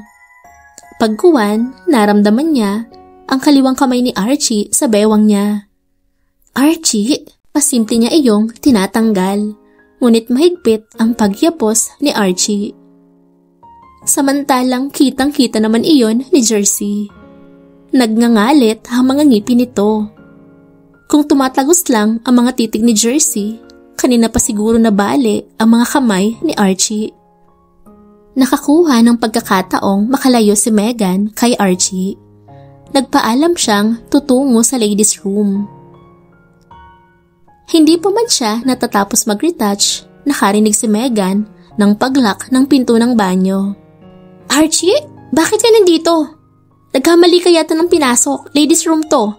Pagkuwan, naramdaman niya ang kaliwang kamay ni Archie sa bewang niya. Archie, pasimple niya iyong tinatanggal, ngunit mahigpit ang pagyapos ni Archie. Samantalang kitang-kita naman iyon ni Jersey. Nagngangalit ang mga ngipin nito. Kung tumatagos lang ang mga titig ni Jersey, kanina pa siguro nabali ang mga kamay ni Archie. Nakakuha ng pagkakataong makalayo si Megan kay Archie. Nagpaalam siyang tutungo sa ladies' room. Hindi pa man siya natatapos mag-retouch, nakarinig si Megan ng paglock ng pinto ng banyo. Archie, bakit ka nandito? Nagkamali ka yata ng pinasok, ladies' room to.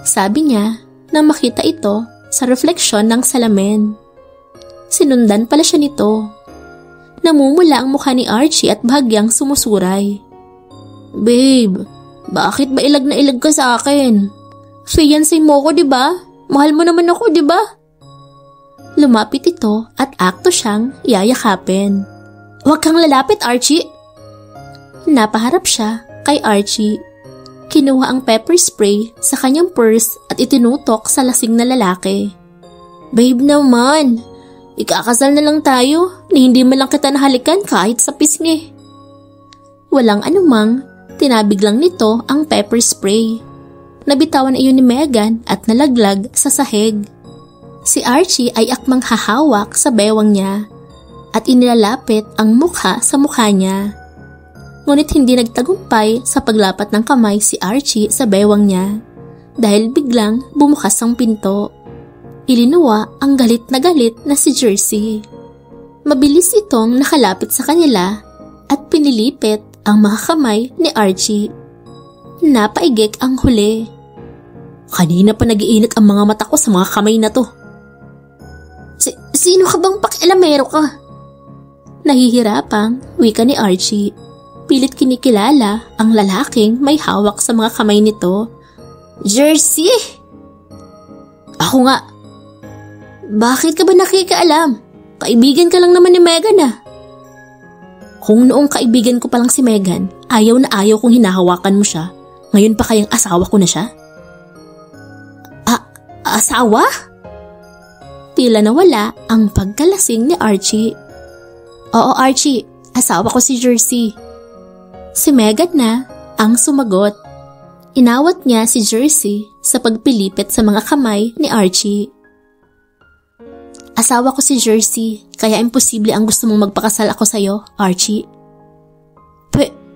Sabi niya nang makita ito sa refleksyon ng salamin. Sinundan pala siya nito. Namumula ang mukha ni Archie at bahagyang sumusuray. Babe, bakit ba ilag na ilag ka sa akin? Fiancé mo ko, diba? Mahal mo naman ako, diba? Lumapit ito at akto siyang yayakapin. Huwag kang lalapit, Archie. Napaharap siya kay Archie. Kinuha ang pepper spray sa kanyang purse at itinutok sa lasing na lalaki. Babe naman, ikakasal na lang tayo na hindi man lang kita nahalikan kahit sa pisngi. Walang anumang, tinabig lang nito ang pepper spray. Nabitawan iyon ni Megan at nalaglag sa sahig. Si Archie ay akmang hahawak sa bewang niya at inilalapit ang mukha sa mukha niya. Ngunit hindi nagtagumpay sa paglapat ng kamay si Archie sa bewang niya dahil biglang bumukas ang pinto. Ilinuwa ang galit na si Jersey. Mabilis itong nakalapit sa kanila at pinilipit ang mga kamay ni Archie. Napaigik ang huli. Kanina pa nagiinit ang mga mata ko sa mga kamay na to. Sino ka bang pakialamero ka? Nahihirapang wika ni Archie. Pilit kinikilala ang lalaking may hawak sa mga kamay nito. Jersey! Ako nga. Bakit ka ba nakikialam? Kaibigan ka lang naman ni Megan ah. Kung noong kaibigan ko pa lang si Megan, ayaw na ayaw kong hinahawakan mo siya. Ngayon pa kayang asawa ko na siya? Asawa? Tila nawala ang pagkalasing ni Archie. Oo Archie, asawa ko si Jersey. Si Megan na ang sumagot. Inawat niya si Jersey sa pagpilipit sa mga kamay ni Archie. Asawa ko si Jersey, kaya imposible ang gusto mong magpakasal ako sa'yo, Archie.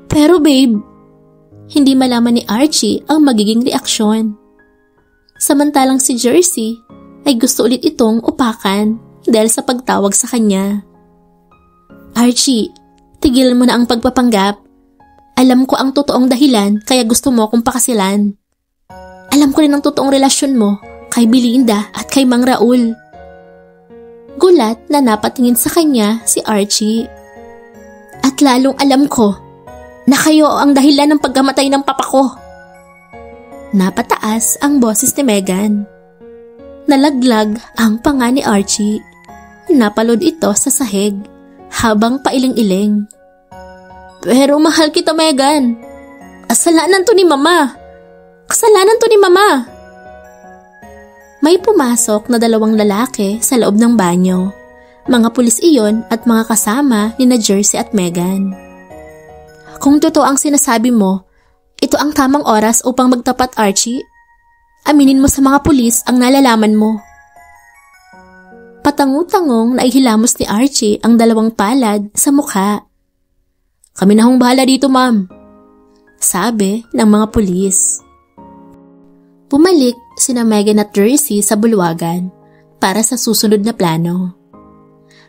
Pero babe, hindi malaman ni Archie ang magiging reaksyon. Samantalang si Jersey ay gusto ulit itong upakan dahil sa pagtawag sa kanya. Archie, tigilan mo na ang pagpapanggap. Alam ko ang totoong dahilan kaya gusto mo akong pakasilan. Alam ko rin ang totoong relasyon mo kay Belinda at kay Mang Raul. Gulat na napatingin sa kanya si Archie. At lalong alam ko na kayo ang dahilan ng pagkamatay ng papa ko. Napataas ang boses ni Megan. Nalaglag ang panga ni Archie. Napalod ito sa sahig habang pailing-iling. Pero mahal kita, Megan. Kasalanan to ni Mama. Kasalanan to ni Mama. May pumasok na dalawang lalaki sa loob ng banyo. Mga pulis iyon at mga kasama ni na Jersey at Megan. Kung totoo ang sinasabi mo, ito ang tamang oras upang magtapat, Archie. Aminin mo sa mga pulis ang nalalaman mo. Patangu-tangong naihilamos ni Archie ang dalawang palad sa mukha. Kami na hong bahala dito, ma'am, sabi ng mga pulis. Bumalik sina Megan at Jersey sa bulwagan para sa susunod na plano.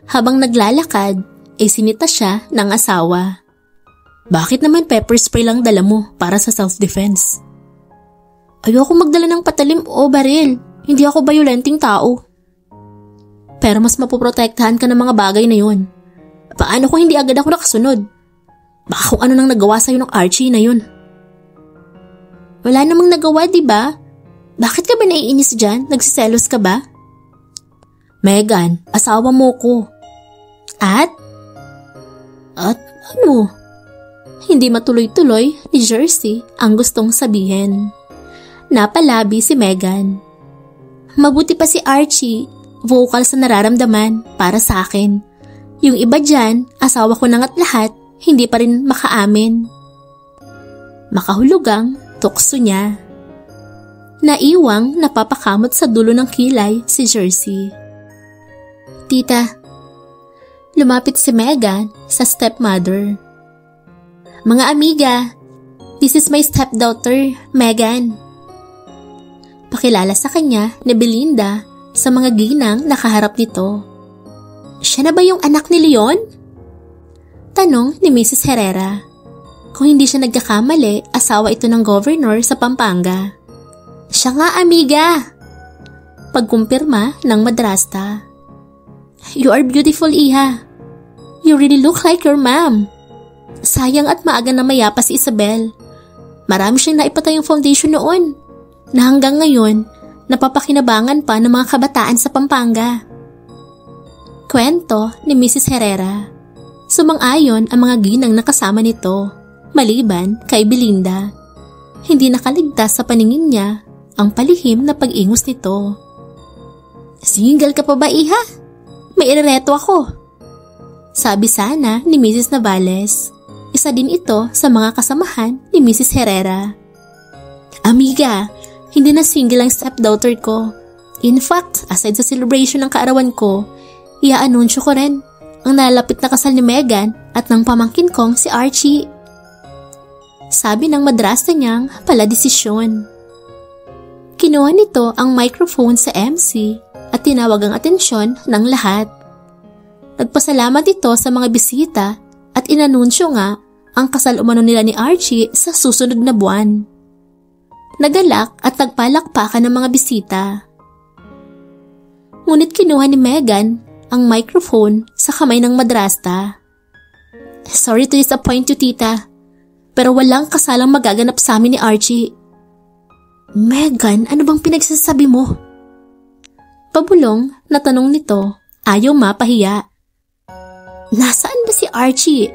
Habang naglalakad, ay sinita siya ng asawa. Bakit naman pepper spray lang dala mo para sa self-defense? Ayoko magdala ng patalim o baril. Hindi ako bayolenteng tao. Pero mas mapoprotektahan ka ng mga bagay na yun. Paano kung hindi agad ako nakasunod? Baka kung ano nang nagawa sa'yo ng Archie na yun. Wala namang nagawa, diba? Bakit ka ba naiinis dyan? Nagsiselos ka ba? Megan, asawa mo ko. At ano? hindi matuloy-tuloy ni Jersey ang gustong sabihin. Napalabi si Megan. Mabuti pa si Archie, vocal sa nararamdaman para sa akin. Yung iba dyan, asawa ko nang at lahat, hindi pa rin makaamin. Makahulugang tukso niya. Naiwang napapakamot sa dulo ng kilay si Jersey. Tita, lumapit si Megan sa stepmother. Mga amiga, this is my stepdaughter, Megan. Pakilala sa kanya ni Belinda sa mga ginang nakaharap nito. Siya na ba yung anak ni Leon? Tanong ni Mrs. Herrera. Kung hindi siya nagkakamali, asawa ito ng governor sa Pampanga. Siya nga, amiga. Pagkumpirma ng madrasta. You are beautiful, Iha. You really look like your mom. Sayang at maaga na mayapa si Isabel. Marami siyang naipatayong foundation noon, na hanggang ngayon, napapakinabangan pa ng mga kabataan sa Pampanga. Kwento ni Mrs. Herrera. Sumang-ayon ang mga ginang nakasama nito, maliban kay Belinda. Hindi nakaligtas sa paningin niya ang palihim na pag-ingos nito. Single ka pa ba, Iha? May irereto ako. Sabi sana ni Mrs. Navales. Isa din ito sa mga kasamahan ni Mrs. Herrera. Amiga, hindi na single ang stepdaughter ko. In fact, aside sa celebration ng kaarawan ko, ia-anunsyo ko rin ang nalapit na kasal ni Megan at ng pamangkin kong si Archie. Sabi ng madrasta niyang pala desisyon. Kinuha nito ang microphone sa MC at tinawag ang atensyon ng lahat. Nagpasalamat ito sa mga bisita at inanunsyo nga ang kasal umano nila ni Archie sa susunod na buwan. Nagalak at nagpalakpakan ng mga bisita. Ngunit kinuha ni Megan ang microphone sa kamay ng madrasta. Sorry to disappoint you, tita, pero walang kasalang magaganap sa amin ni Archie. Megan, ano bang pinagsasabi mo? Pabulong na tanong nito, ayaw mapahiya. Nasaan ba si Archie?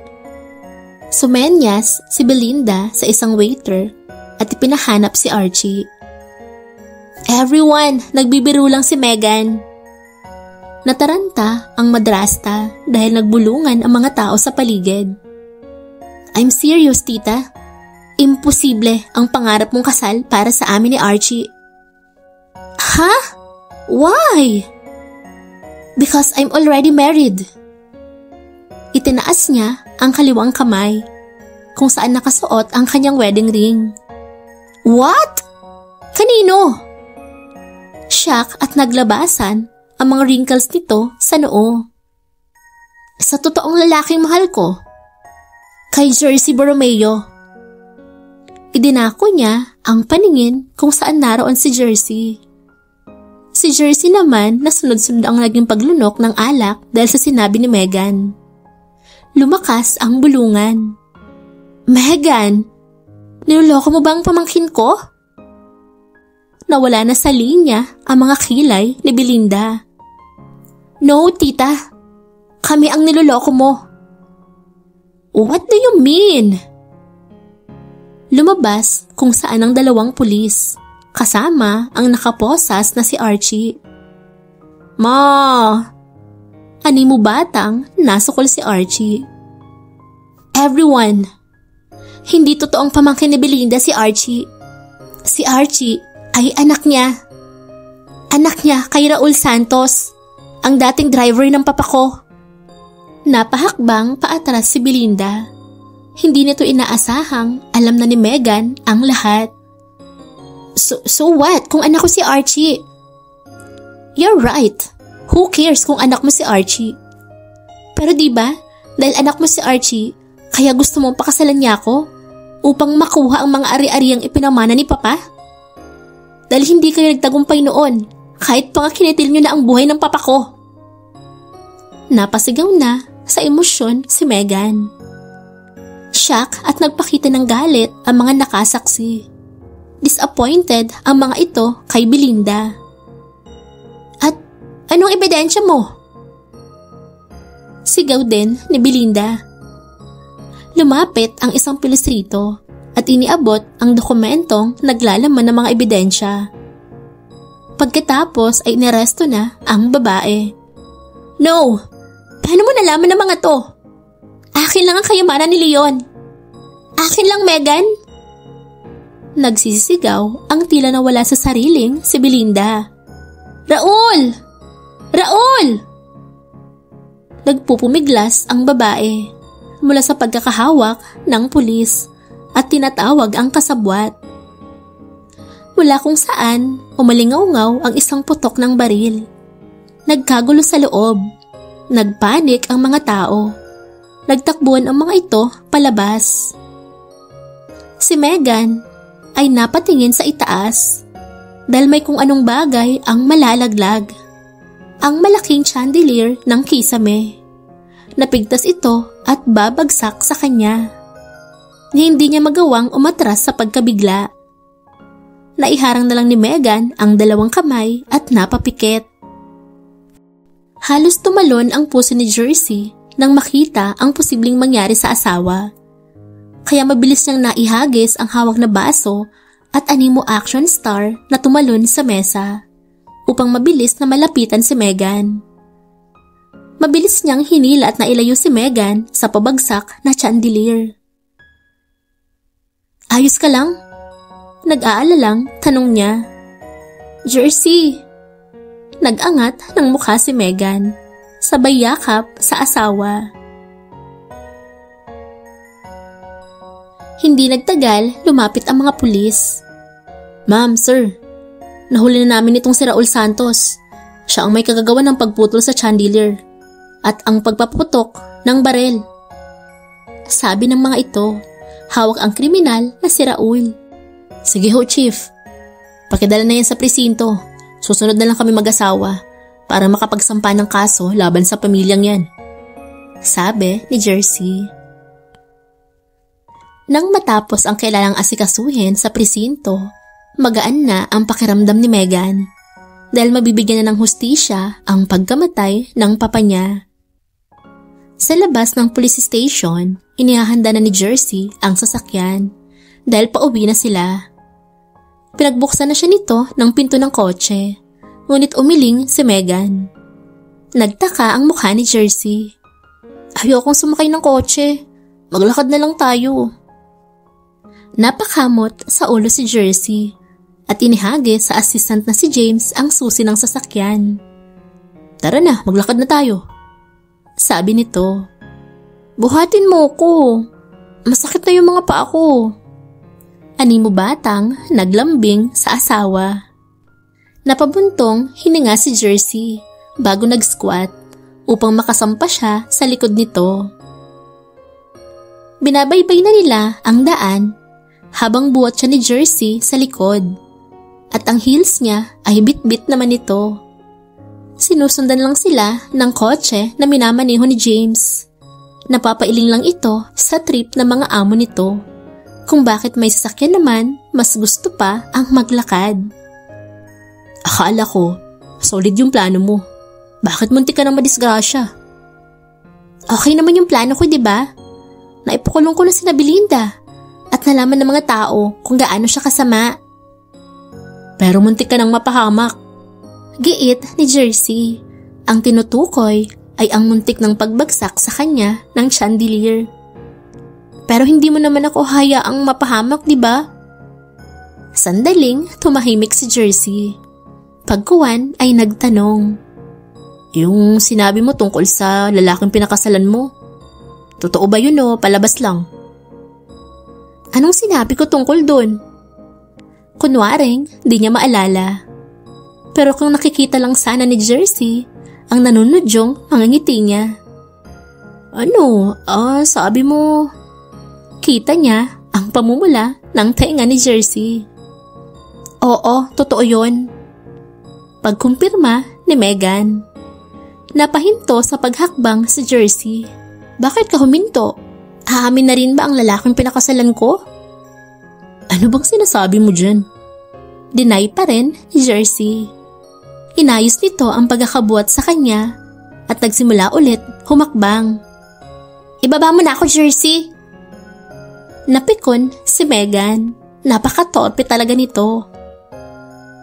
Sumenyas si Belinda sa isang waiter at ipinahanap si Archie. Everyone, nagbibiro lang si Megan. Nataranta ang madrasta dahil nagbulungan ang mga tao sa paligid. I'm serious, tita. Imposible ang pangarap mong kasal para sa amin ni Archie. Ha? Why? Because I'm already married. Itinaas niya ang kaliwang kamay kung saan nakasuot ang kanyang wedding ring. What? Kanino? Shock at naglabasan ang mga wrinkles nito sa noo. Sa totoong lalaking mahal ko, kay Jersey Borromeo. Idinako niya ang paningin kung saan naroon si Jersey. Si Jersey naman nasunod-sunod ang naging paglunok ng alak dahil sa sinabi ni Megan. Lumakas ang bulungan. Megan, niloloko mo ba ang pamangkin ko? Nawala na sa linya ang mga kilay ni Belinda. No, tita. Kami ang niloloko mo. What do you mean? Lumabas kung saan ang dalawang pulis, kasama ang nakaposas na si Archie. Ma! Animo batang nasukol si Archie. Everyone! Hindi totoong pamangkin ni Belinda si Archie. Si Archie ay anak niya. Anak niya kay Raul Santos, ang dating driver ng papa ko. Napahakbang paatras si Belinda. Hindi nito inaasahang alam na ni Megan ang lahat. So what kung anak ko si Archie? You're right. Who cares kung anak mo si Archie? Pero diba, dahil anak mo si Archie, kaya gusto mong pakasalan niya ako upang makuha ang mga ari-ariang ipinamana ni Papa? Dahil hindi kayo nagtagumpay noon, kahit pa nga kinitil niyo na ang buhay ng Papa ko. Napasigaw na sa emosyon si Megan. Shock at nagpakita ng galit ang mga nakasaksi. Disappointed ang mga ito kay Belinda. At anong ebidensya mo? Sigaw din ni Belinda. Lumapit ang isang pulis rito at iniabot ang dokumentong naglalaman ng mga ebidensya. Pagkatapos ay inaresto na ang babae. No! Paano mo nalaman ng mga to? Akin lang ang kayamanan ni Leon. Akin lang, Megan. Nagsisigaw ang tila nawala sa sariling si Belinda. Raul! Raul! Nagpupumiglas ang babae mula sa pagkakahawak ng pulis at tinatawag ang kasabwat. Mula kung saan umalingaw-ngaw ang isang putok ng baril. Nagkagulo sa loob. Nagpanik ang mga tao. Nagtakbuhan ang mga ito palabas. Si Megan ay napatingin sa itaas dahil may kung anong bagay ang malalaglag. Ang malaking chandelier ng kisame. Napigtas ito at babagsak sa kanya. Hindi niya magawang umatras sa pagkabigla. Naiharang na lang ni Megan ang dalawang kamay at napapikit. Halos tumalon ang puso ni Jersey nang makita ang posibleng mangyari sa asawa. Kaya mabilis niyang naihagis ang hawak na baso at animo action star na tumalon sa mesa upang mabilis na malapitan si Megan. Mabilis niyang hinila at nailayo si Megan sa pabagsak na chandelier. Ayos ka lang? Nag-aalalang tanong niya. Jersey. Nag-angat ng mukha si Megan, sabay yakap sa asawa. Hindi nagtagal, lumapit ang mga pulis. Ma'am, sir, nahuli na namin itong si Raul Santos. Siya ang may kagagawa ng pagputol sa chandelier at ang pagpaputok ng barel. Sabi ng mga ito, hawak ang kriminal na si Raul. Sige ho, Chief. Pakidala na yan sa presinto. Susunod na lang kami mag-asawa para makapagsampa ng kaso laban sa pamilyang yan. Sabi ni Jersey. Nang matapos ang kailangang asikasuhin sa presinto, magaan na ang pakiramdam ni Megan dahil mabibigyan na ng hustisya ang pagkamatay ng papa niya. Sa labas ng police station, inihahanda na ni Jersey ang sasakyan dahil pauwi na sila. Pinagbuksan na siya nito ng pinto ng kotse, ngunit umiling si Megan. Nagtaka ang mukha ni Jersey. Ayokong sumakay ng kotse, maglakad na lang tayo. Napakamot sa ulo si Jersey at inihagis sa assistant na si James ang susi ng sasakyan. Tara na, maglakad na tayo. Sabi nito. Buhatin mo ko. Masakit na yung mga paa ko. Animo batang naglambing sa asawa. Napabuntong hininga si Jersey bago nag-squat upang makasampa siya sa likod nito. Binabaybay na nila ang daan habang buhat siya ni Jersey sa likod at ang heels niya ay bit-bit naman ito. Sinusundan lang sila ng kotse na minamaneho ni James. Napapailing lang ito sa trip ng mga amo nito kung bakit may sasakyan naman mas gusto pa ang maglakad. Akala ko, solid yung plano mo. Bakit muntik ka nang madisgrasya? Okay naman yung plano ko, diba? Naipakulong ko na si Belinda at nalaman ng mga tao kung gaano siya kasama. Pero muntik ka nang mapahamak. Giit ni Jersey. Ang tinutukoy ay ang muntik ng pagbagsak sa kanya ng chandelier. Pero hindi mo naman ako hayaang mapahamak, diba? Sandaling tumahimik si Jersey. Pagkuwan ay nagtanong. Yung sinabi mo tungkol sa lalaking pinakasalan mo, totoo ba yun o palabas lang? Anong sinabi ko tungkol dun? Kunwaring, di niya maalala. Pero kung nakikita lang sana ni Jersey, ang nanunudyong mga ngiti niya. Ano? Sabi mo... Kita niya ang pamumula ng tainga ni Jersey. Oo, totoo yun. Pagkumpirma ni Megan. Napahinto sa paghakbang si Jersey. Bakit ka huminto? Aamin na rin ba ang lalaking pinakasalan ko? Ano bang sinasabi mo dyan? Deny pa rin ni Jersey. Inayos nito ang pagkakabuhat sa kanya at nagsimula ulit humakbang. Ibaba mo na ako, Jersey. Napikon si Megan. Napaka-torpe talaga nito.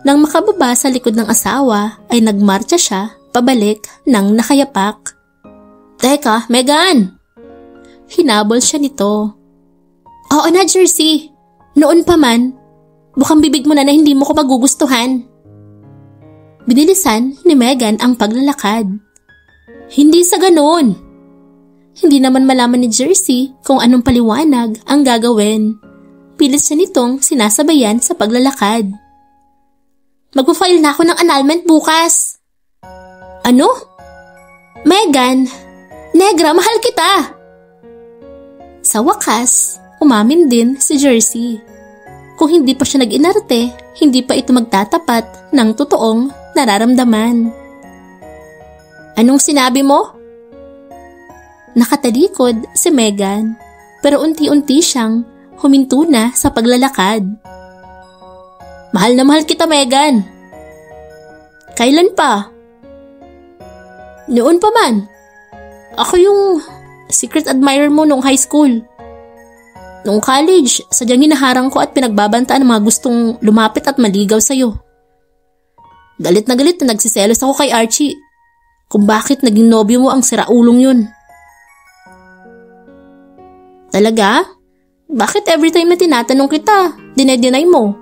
Nang makababa sa likod ng asawa ay nagmarcha siya pabalik ng nakayapak. Teka, Megan! Hinabol siya nito. Oo na, Jersey. Noon pa man, bukang bibig mo na hindi mo ko magugustuhan. Binilisan ni Megan ang paglalakad. Hindi sa ganoon. Hindi naman malaman ni Jersey kung anong paliwanag ang gagawin. Pilit siya nitong sinasabayan sa paglalakad. Magpo-file na ako ng annulment bukas. Ano? Megan, Negra, mahal kita! Sa wakas, umamin din si Jersey. Kung hindi pa siya nag-inarte, hindi pa ito magtatapat ng totoong nararamdaman. Anong sinabi mo? Nakatalikod si Megan, pero unti-unti siyang huminto na sa paglalakad. Mahal na mahal kita, Megan. Kailan pa? Noon pa man. Ako yung secret admirer mo nung high school. Nung college, sadyang hinaharang ko at pinagbabantaan ng mga gustong lumapit at maligaw sa'yo. Galit na nagsiselos ako kay Archie kung bakit naging nobyo mo ang siraulong yun. Talaga? Bakit every time na tinatanong kita, dinedeny mo?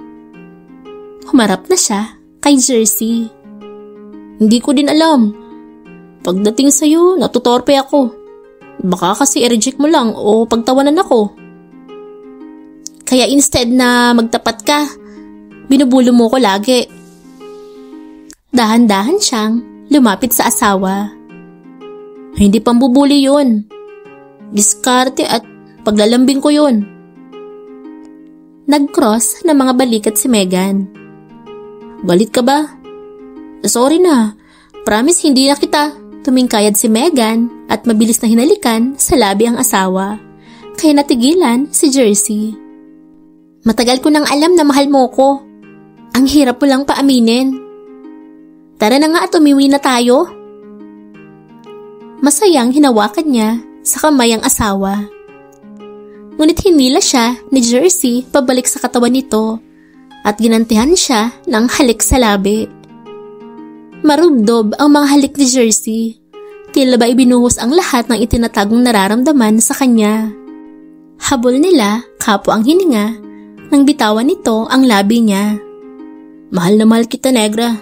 Humarap na siya kay Jersey. Hindi ko din alam. Pagdating sa'yo, natutorpe ako. Baka kasi i-reject mo lang o pagtawanan ako. Kaya instead na magtapat ka, binubulo mo ko lagi. Dahan-dahan siyang lumapit sa asawa. Hindi pambubuli yun. Diskarte at paglalambing ko yun. Nag-cross ng mga balikat si Megan. Galit ka ba? Sorry na. Promise hindi na kita. Tumingkayad si Megan at mabilis na hinalikan sa labi ang asawa. Kaya natigilan si Jersey. Matagal ko nang alam na mahal mo ko. Ang hirap mo lang paaminin. Tara na nga at umiwi na tayo. Masayang hinawakan niya sa kamay ang asawa. Ngunit hinila siya ni Jersey pabalik sa katawan nito at ginantihan siya ng halik sa labi. Marubdob ang mga halik ni Jersey. Tila ba ibinuhos ang lahat ng itinatagong nararamdaman sa kanya. Habol nila kapwa ang hininga nang bitawan nito ang labi niya. Mahal na mahal kita, Negra.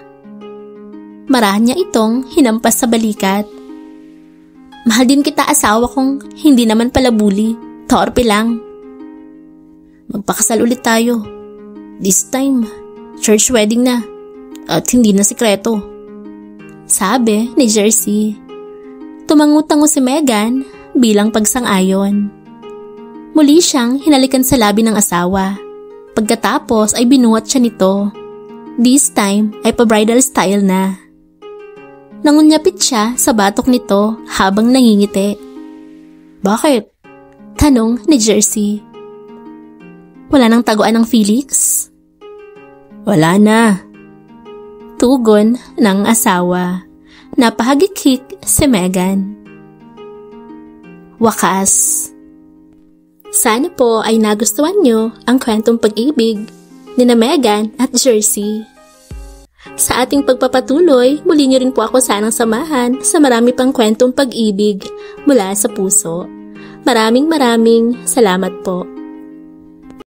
Marahan niya itong hinampas sa balikat. Mahal din kita, asawa kong hindi naman pala bully. Torpe lang. Magpakasal ulit tayo. This time, church wedding na. At hindi na sikreto. Sabi ni Jersey. Tumangutango si Megan bilang pagsang-ayon. Muli siyang hinalikan sa labi ng asawa. Pagkatapos ay binuhat siya nito. This time ay pa-bridal style na. Nangunyapit siya sa batok nito habang nangingiti. Bakit? Tanong ni Jersey. Wala nang taguan ng Felix? Wala na. Tugon ng asawa. Napahagikik si Megan. Wakas. Sana po ay nagustuhan nyo ang kwentong pag-ibig ni na Megan at Jersey. Sa ating pagpapatuloy, muli nyo rin po ako sanang samahan sa marami pang kwentong pag-ibig mula sa puso. Maraming salamat po.